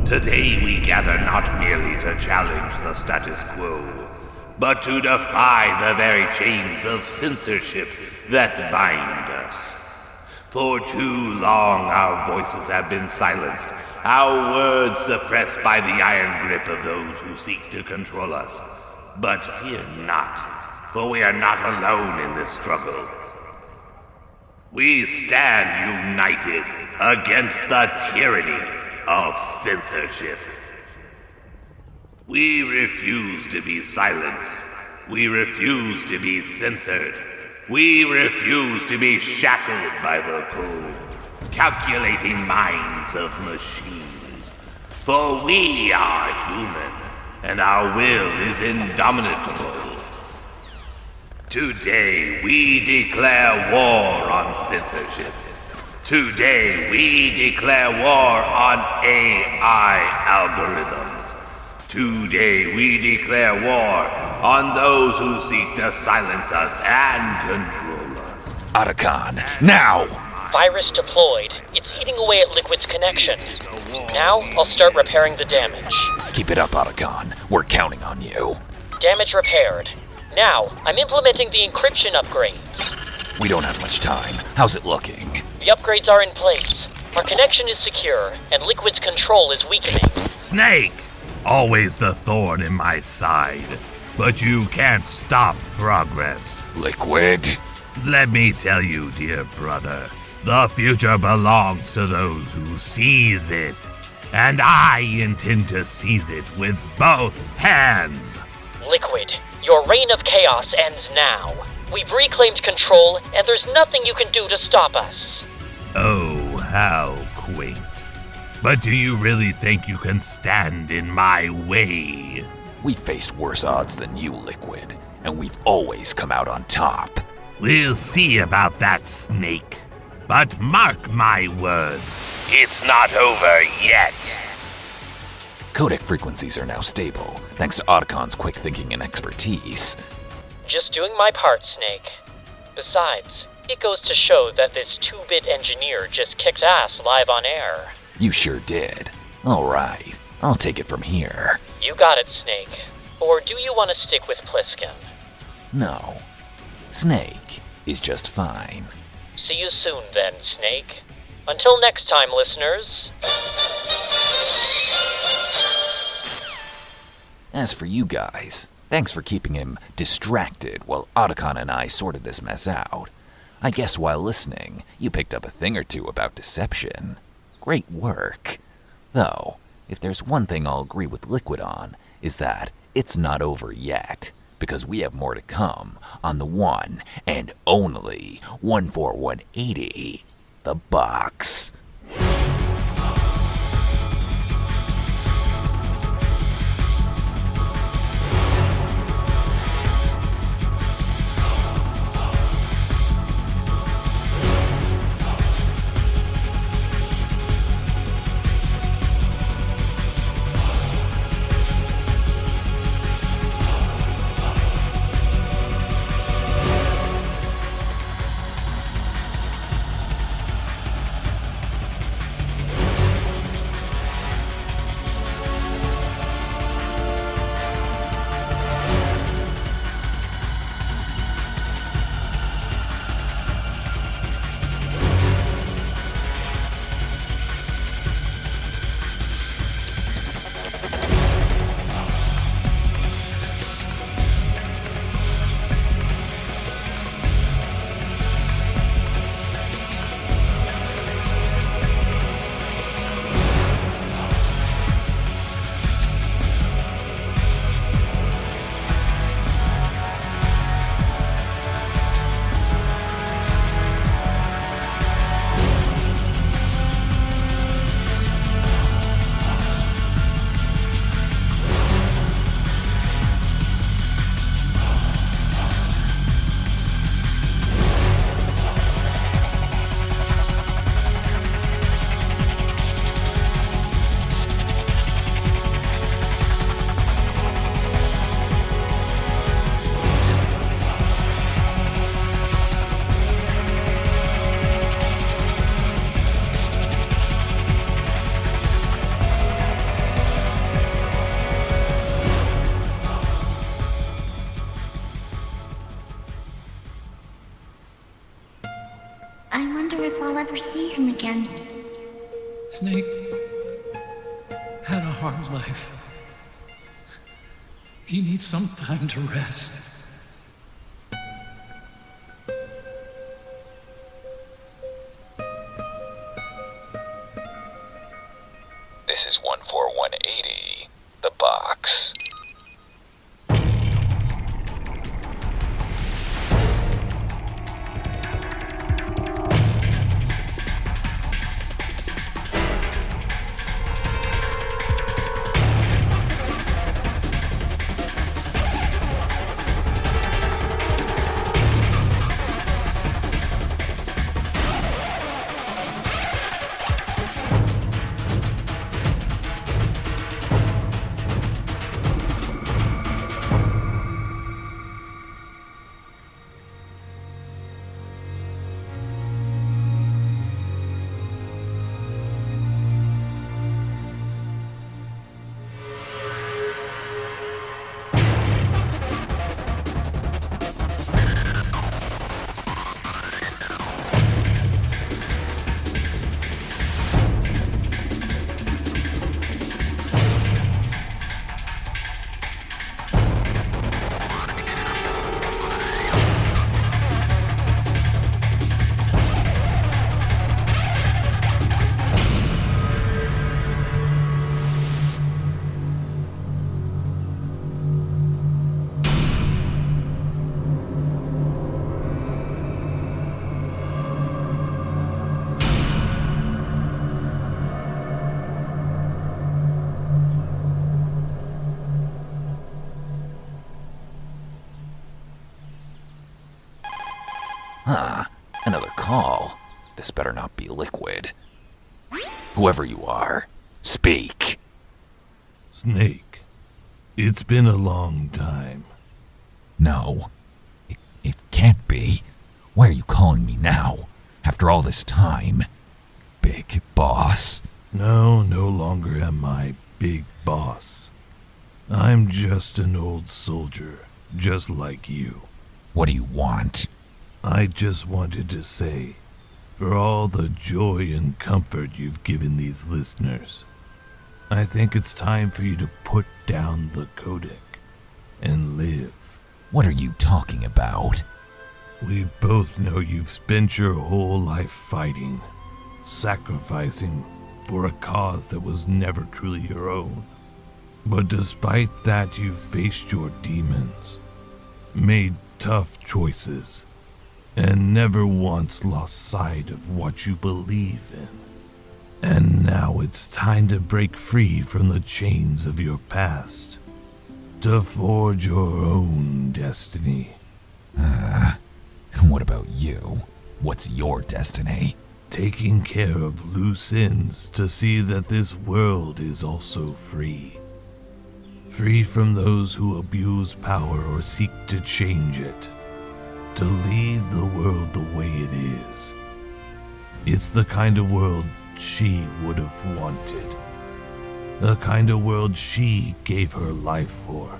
Today we gather not merely to challenge the status quo, but to defy the very chains of censorship that bind us. For too long our voices have been silenced, our words suppressed by the iron grip of those who seek to control us. But fear not, for we are not alone in this struggle. We stand united against the tyranny of censorship. We refuse to be silenced. We refuse to be censored. We refuse to be shackled by the cold, calculating minds of machines. For we are human, and our will is indomitable. Today we declare war on censorship. Today we declare war on AI algorithms. Today we declare war on those who seek to silence us and control us. Otacon, now! Virus deployed. It's eating away at Liquid's connection. Now, I'll start repairing the damage. Keep it up, Otacon. We're counting on you. Damage repaired. Now, I'm implementing the encryption upgrades. We don't have much time. How's it looking? The upgrades are in place. Our connection is secure, and Liquid's control is weakening. Snake! Always the thorn in my side. But you can't stop progress. Liquid? Let me tell you, dear brother, the future belongs to those who seize it. And I intend to seize it with both hands. Liquid, your reign of chaos ends now. We've reclaimed control, and there's nothing you can do to stop us. Oh, how quaint. But do you really think you can stand in my way? We faced worse odds than you, Liquid, and we've always come out on top. We'll see about that, Snake. But mark my words, it's not over yet. Codec frequencies are now stable, thanks to Otacon's quick thinking and expertise. Just doing my part, Snake. Besides, it goes to show that this 2-bit engineer just kicked ass live on air. You sure did. Alright, I'll take it from here. You got it, Snake. Or do you want to stick with Pliskin? No. Snake is just fine. See you soon then, Snake. Until next time, listeners. As for you guys, thanks for keeping him distracted while Otacon and I sorted this mess out. I guess while listening, you picked up a thing or two about deception. Great work. Though, if there's one thing I'll agree with Liquid on, is that it's not over yet, because we have more to come on the one and only 14180, the box. him again. Snake had a hard life. He needs some time to rest. This is 14180, the box. Another call. This better not be liquid. Whoever you are, speak. Snake, it's been a long time. No, it can't be. Why are you calling me now? After all this time? Big boss? No longer am I big boss. I'm just an old soldier, just like you. What do you want? I just wanted to say, for all the joy and comfort you've given these listeners, I think it's time for you to put down the codec and live. What are you talking about? We both know you've spent your whole life fighting, sacrificing for a cause that was never truly your own. But despite that, you faced your demons, made tough choices, and never once lost sight of what you believe in. And now it's time to break free from the chains of your past, to forge your own destiny. What about you? What's your destiny? Taking care of loose ends to see that this world is also free. Free from those who abuse power or seek to change it. To leave the world the way it is. It's the kind of world she would have wanted. The kind of world she gave her life for.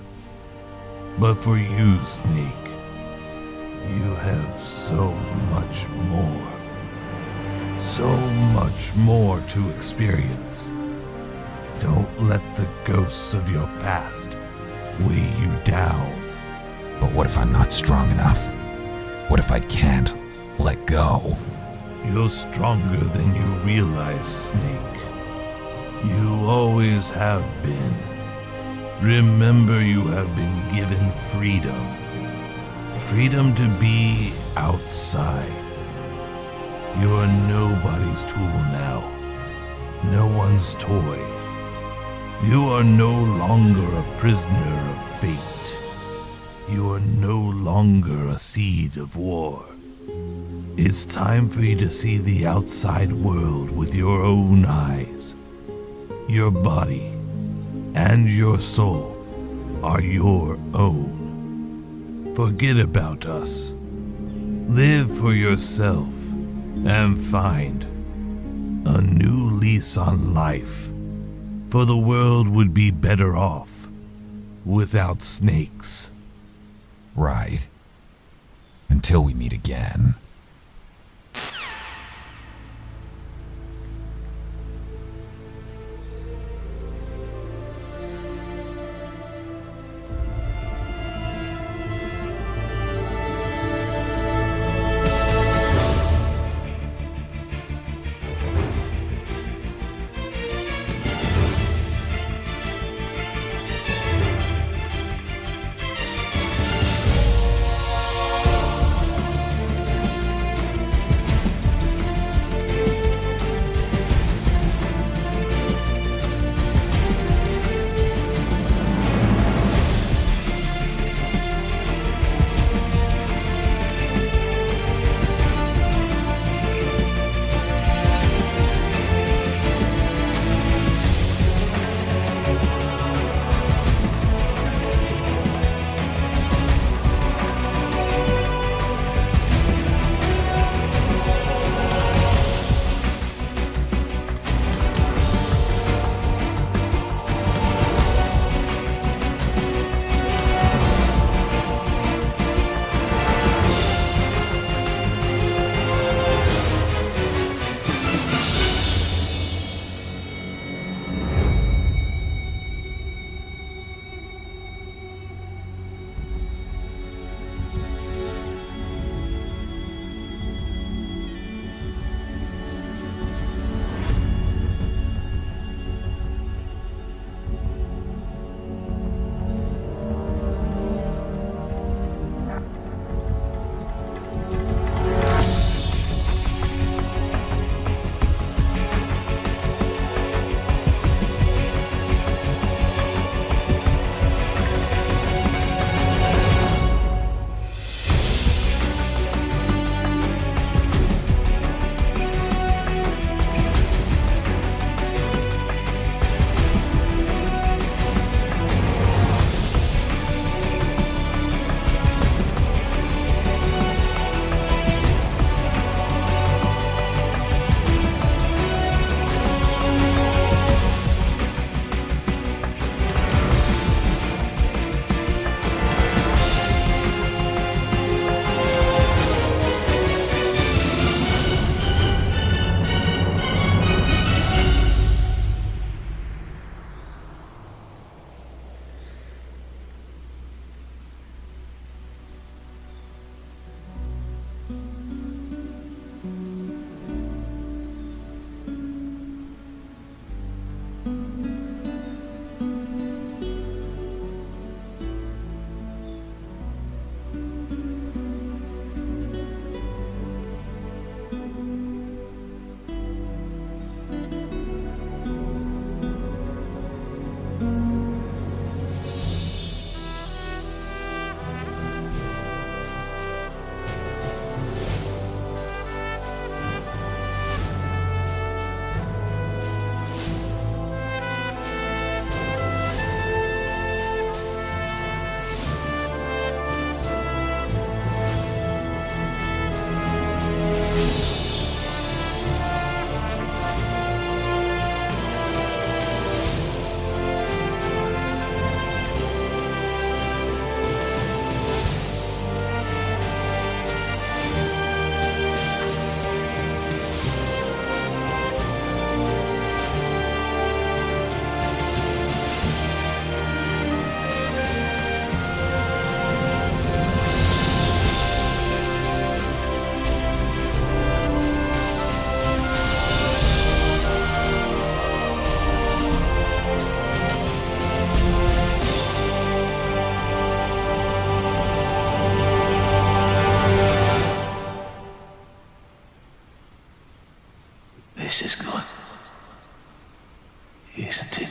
But for you, Snake, you have so much more. So much more to experience. Don't let the ghosts of your past weigh you down. But what if I'm not strong enough? What if I can't let go? You're stronger than you realize, Snake. You always have been. Remember, you have been given freedom. Freedom to be outside. You're nobody's tool now. No one's toy. You are no longer a prisoner of fate. You are no longer a seed of war. It's time for you to see the outside world with your own eyes. Your body and your soul are your own. Forget about us. Live for yourself and find a new lease on life. For the world would be better off without snakes. Right. Until we meet again. isn't it?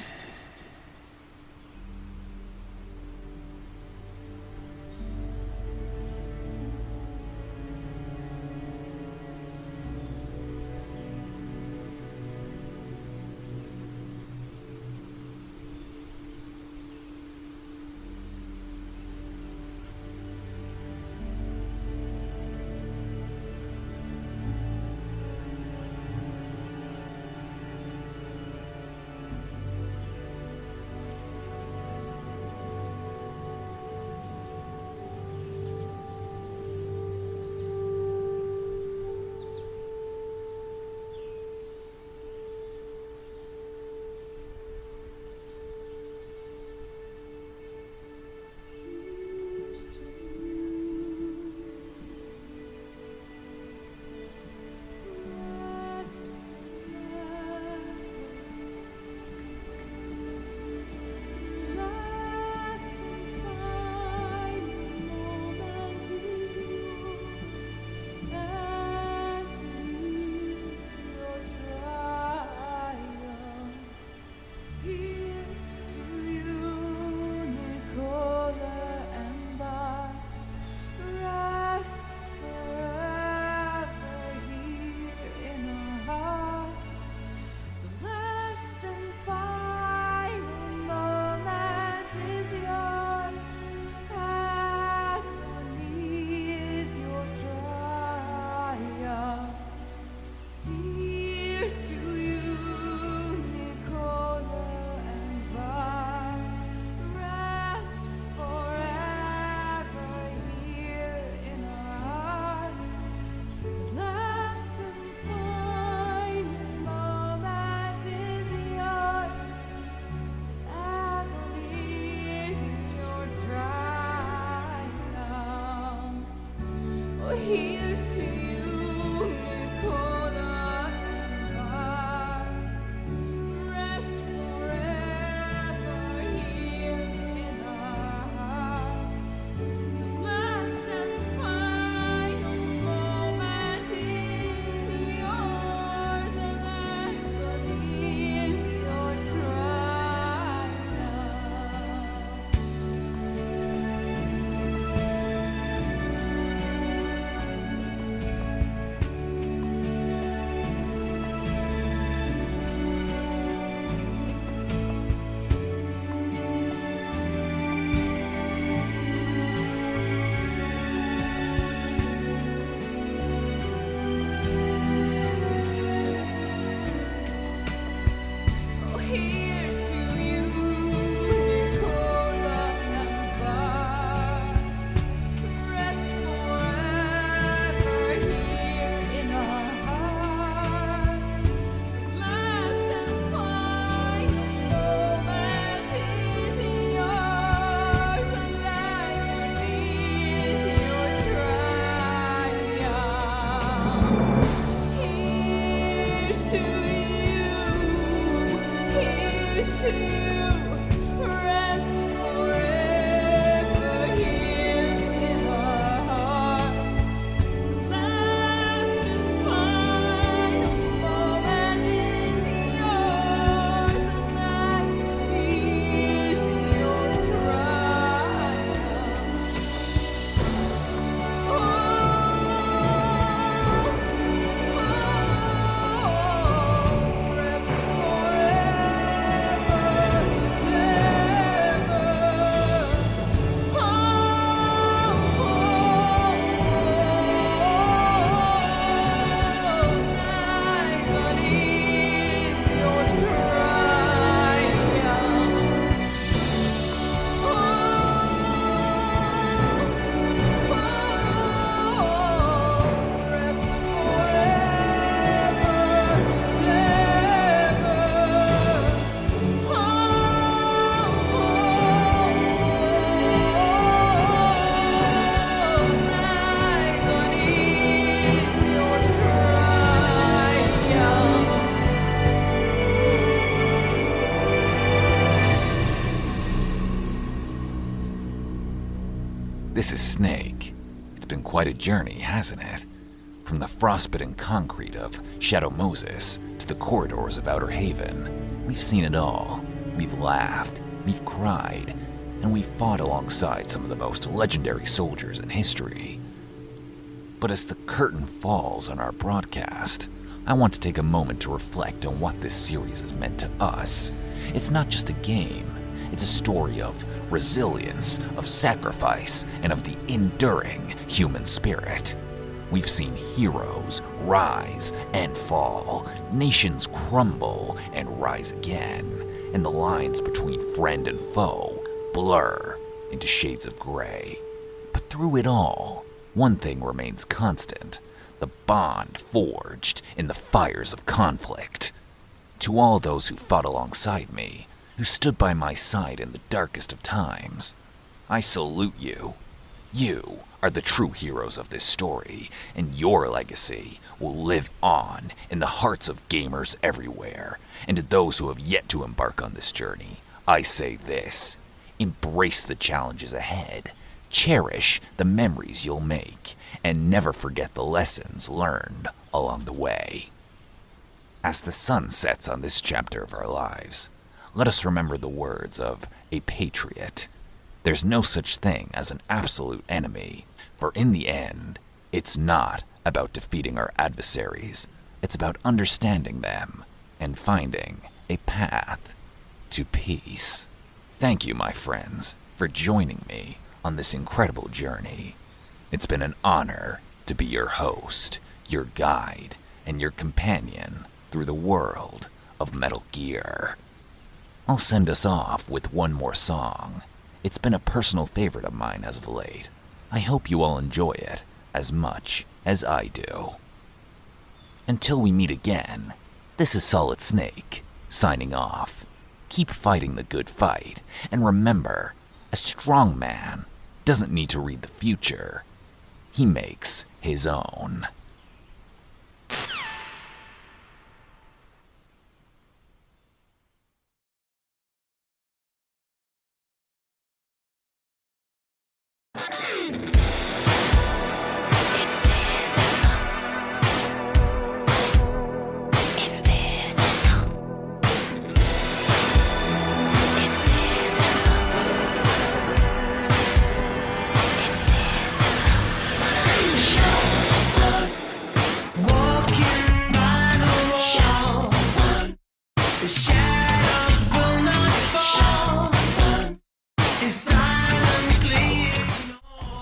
This is Snake. It's been quite a journey, hasn't it? From the frostbitten concrete of Shadow Moses to the corridors of Outer Haven. We've seen it all. We've laughed, we've cried, and we've fought alongside some of the most legendary soldiers in history. But as the curtain falls on our broadcast, I want to take a moment to reflect on what this series has meant to us. It's not just a game, it's a story of resilience, of sacrifice, and of the enduring human spirit. We've seen heroes rise and fall, nations crumble and rise again, and the lines between friend and foe blur into shades of gray. But through it all, one thing remains constant: the bond forged in the fires of conflict. To all those who fought alongside me, who stood by my side in the darkest of times, I salute you. You are the true heroes of this story, and your legacy will live on in the hearts of gamers everywhere. And to those who have yet to embark on this journey, I say this: embrace the challenges ahead, cherish the memories you'll make, and never forget the lessons learned along the way. As the sun sets on this chapter of our lives, let us remember the words of a patriot. There's no such thing as an absolute enemy, for in the end, it's not about defeating our adversaries. It's about understanding them and finding a path to peace. Thank you, my friends, for joining me on this incredible journey. It's been an honor to be your host, your guide, and your companion through the world of Metal Gear. I'll send us off with one more song. It's been a personal favorite of mine as of late. I hope you all enjoy it as much as I do. Until we meet again, this is Solid Snake, signing off. Keep fighting the good fight, and remember, a strong man doesn't need to read the future. He makes his own.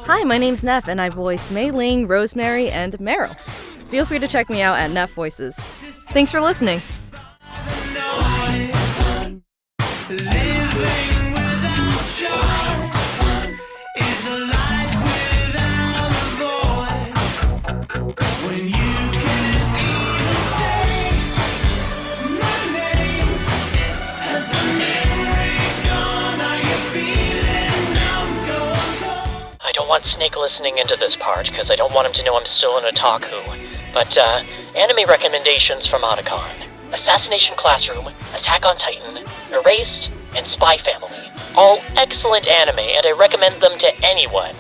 Hi, my name's Neff, and I voice Mei Ling, Rosemary, and Meryl. Feel free to check me out at Neff Voices. Thanks for listening. I don't want Snake listening into this part, because I don't want him to know I'm still in Otaku. But, anime recommendations from Otacon: Assassination Classroom, Attack on Titan, Erased, and Spy Family. All excellent anime, and I recommend them to anyone.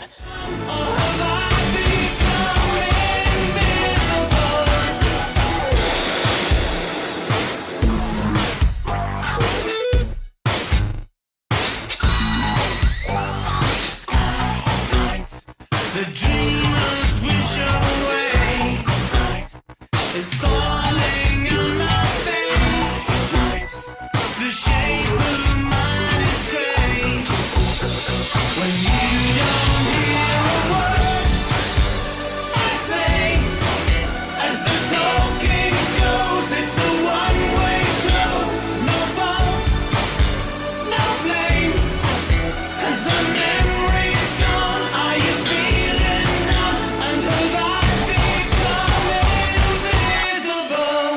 The dreamers wish away. It's falling on my face. The shape of my disgrace. When you don't hear a word I say, as the talking goes, it's a one-way flow. No fault, no blame. 'Cause the memory's gone. Are you feeling numb? And have I become invisible?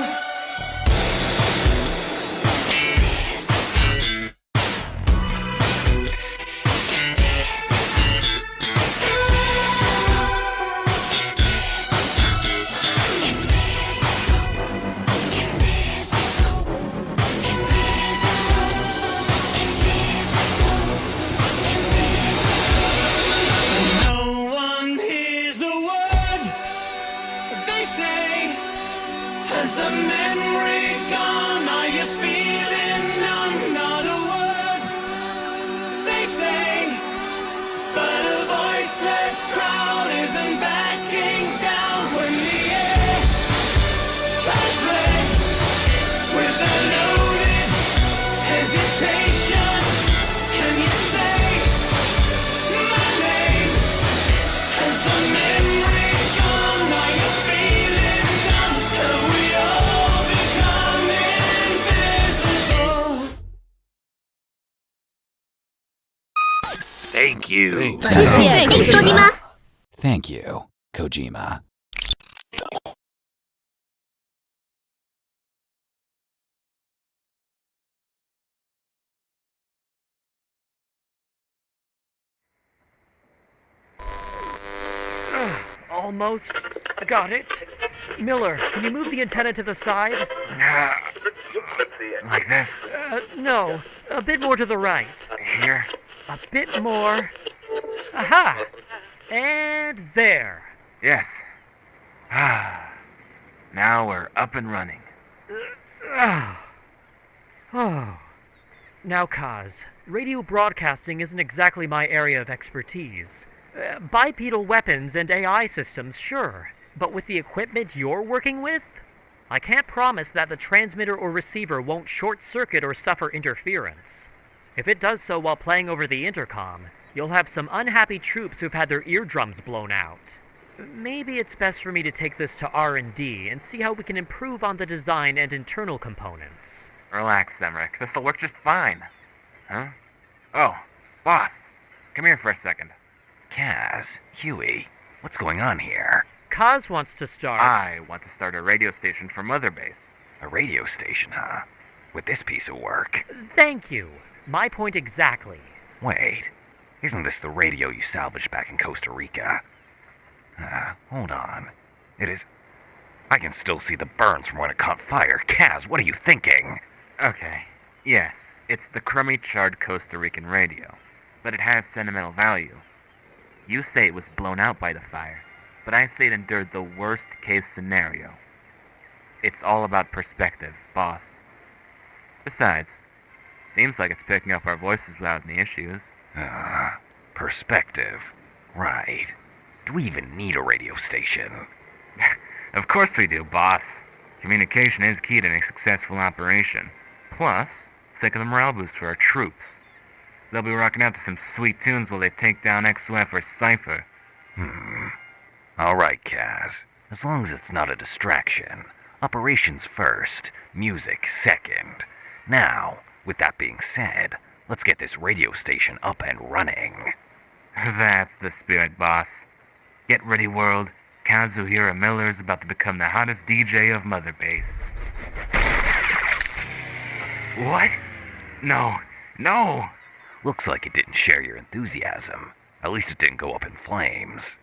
Thank you. Thanks, Kojima. Thank you, Kojima. Almost. Got it. Miller, can you move the antenna to the side? Like this? No. A bit more to the right. Here? A bit more. Aha! And there. Yes. Now we're up and running. Oh. Now, Kaz, radio broadcasting isn't exactly my area of expertise. Bipedal weapons and AI systems, sure. But with the equipment you're working with? I can't promise that the transmitter or receiver won't short-circuit or suffer interference. If it does so while playing over the intercom, you'll have some unhappy troops who've had their eardrums blown out. Maybe it's best for me to take this to R&D and see how we can improve on the design and internal components. Relax, Zemrick. This'll work just fine. Huh? Oh, boss. Come here for a second. Kaz, Huey, what's going on here? Kaz wants to start. I want to start a radio station for Mother Base. A radio station, huh? With this piece of work? Thank you. My point exactly. Wait, isn't this the radio you salvaged back in Costa Rica? Hold on. It is... I can still see the burns from when it caught fire. Kaz, what are you thinking? Okay. Yes, it's the crummy, charred Costa Rican radio. But it has sentimental value. You say it was blown out by the fire, but I say it endured the worst-case scenario. It's all about perspective, boss. Besides, seems like it's picking up our voices without any issues. Perspective. Right. Do we even need a radio station? Of course we do, boss. Communication is key to any successful operation. Plus, think of the morale boost for our troops. They'll be rocking out to some sweet tunes while they take down XOF or Cypher. Alright, Kaz. As long as it's not a distraction. Operations first, music second. Now, with that being said, let's get this radio station up and running. That's the spirit, boss. Get ready, world. Kazuhira Miller is about to become the hottest DJ of Mother Base. What? No. Looks like it didn't share your enthusiasm. At least it didn't go up in flames.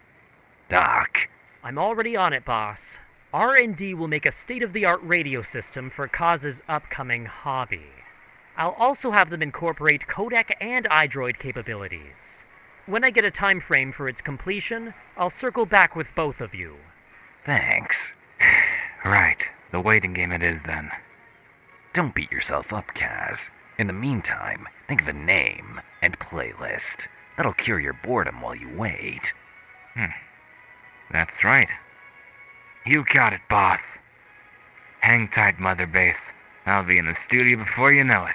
Doc. I'm already on it, boss. R&D will make a state-of-the-art radio system for Kaz's upcoming hobby. I'll also have them incorporate codec and iDroid capabilities. When I get a time frame for its completion, I'll circle back with both of you. Thanks. Right. The waiting game it is, then. Don't beat yourself up, Kaz. In the meantime, think of a name and playlist. That'll cure your boredom while you wait. That's right. You got it, boss. Hang tight, Mother Base. I'll be in the studio before you know it.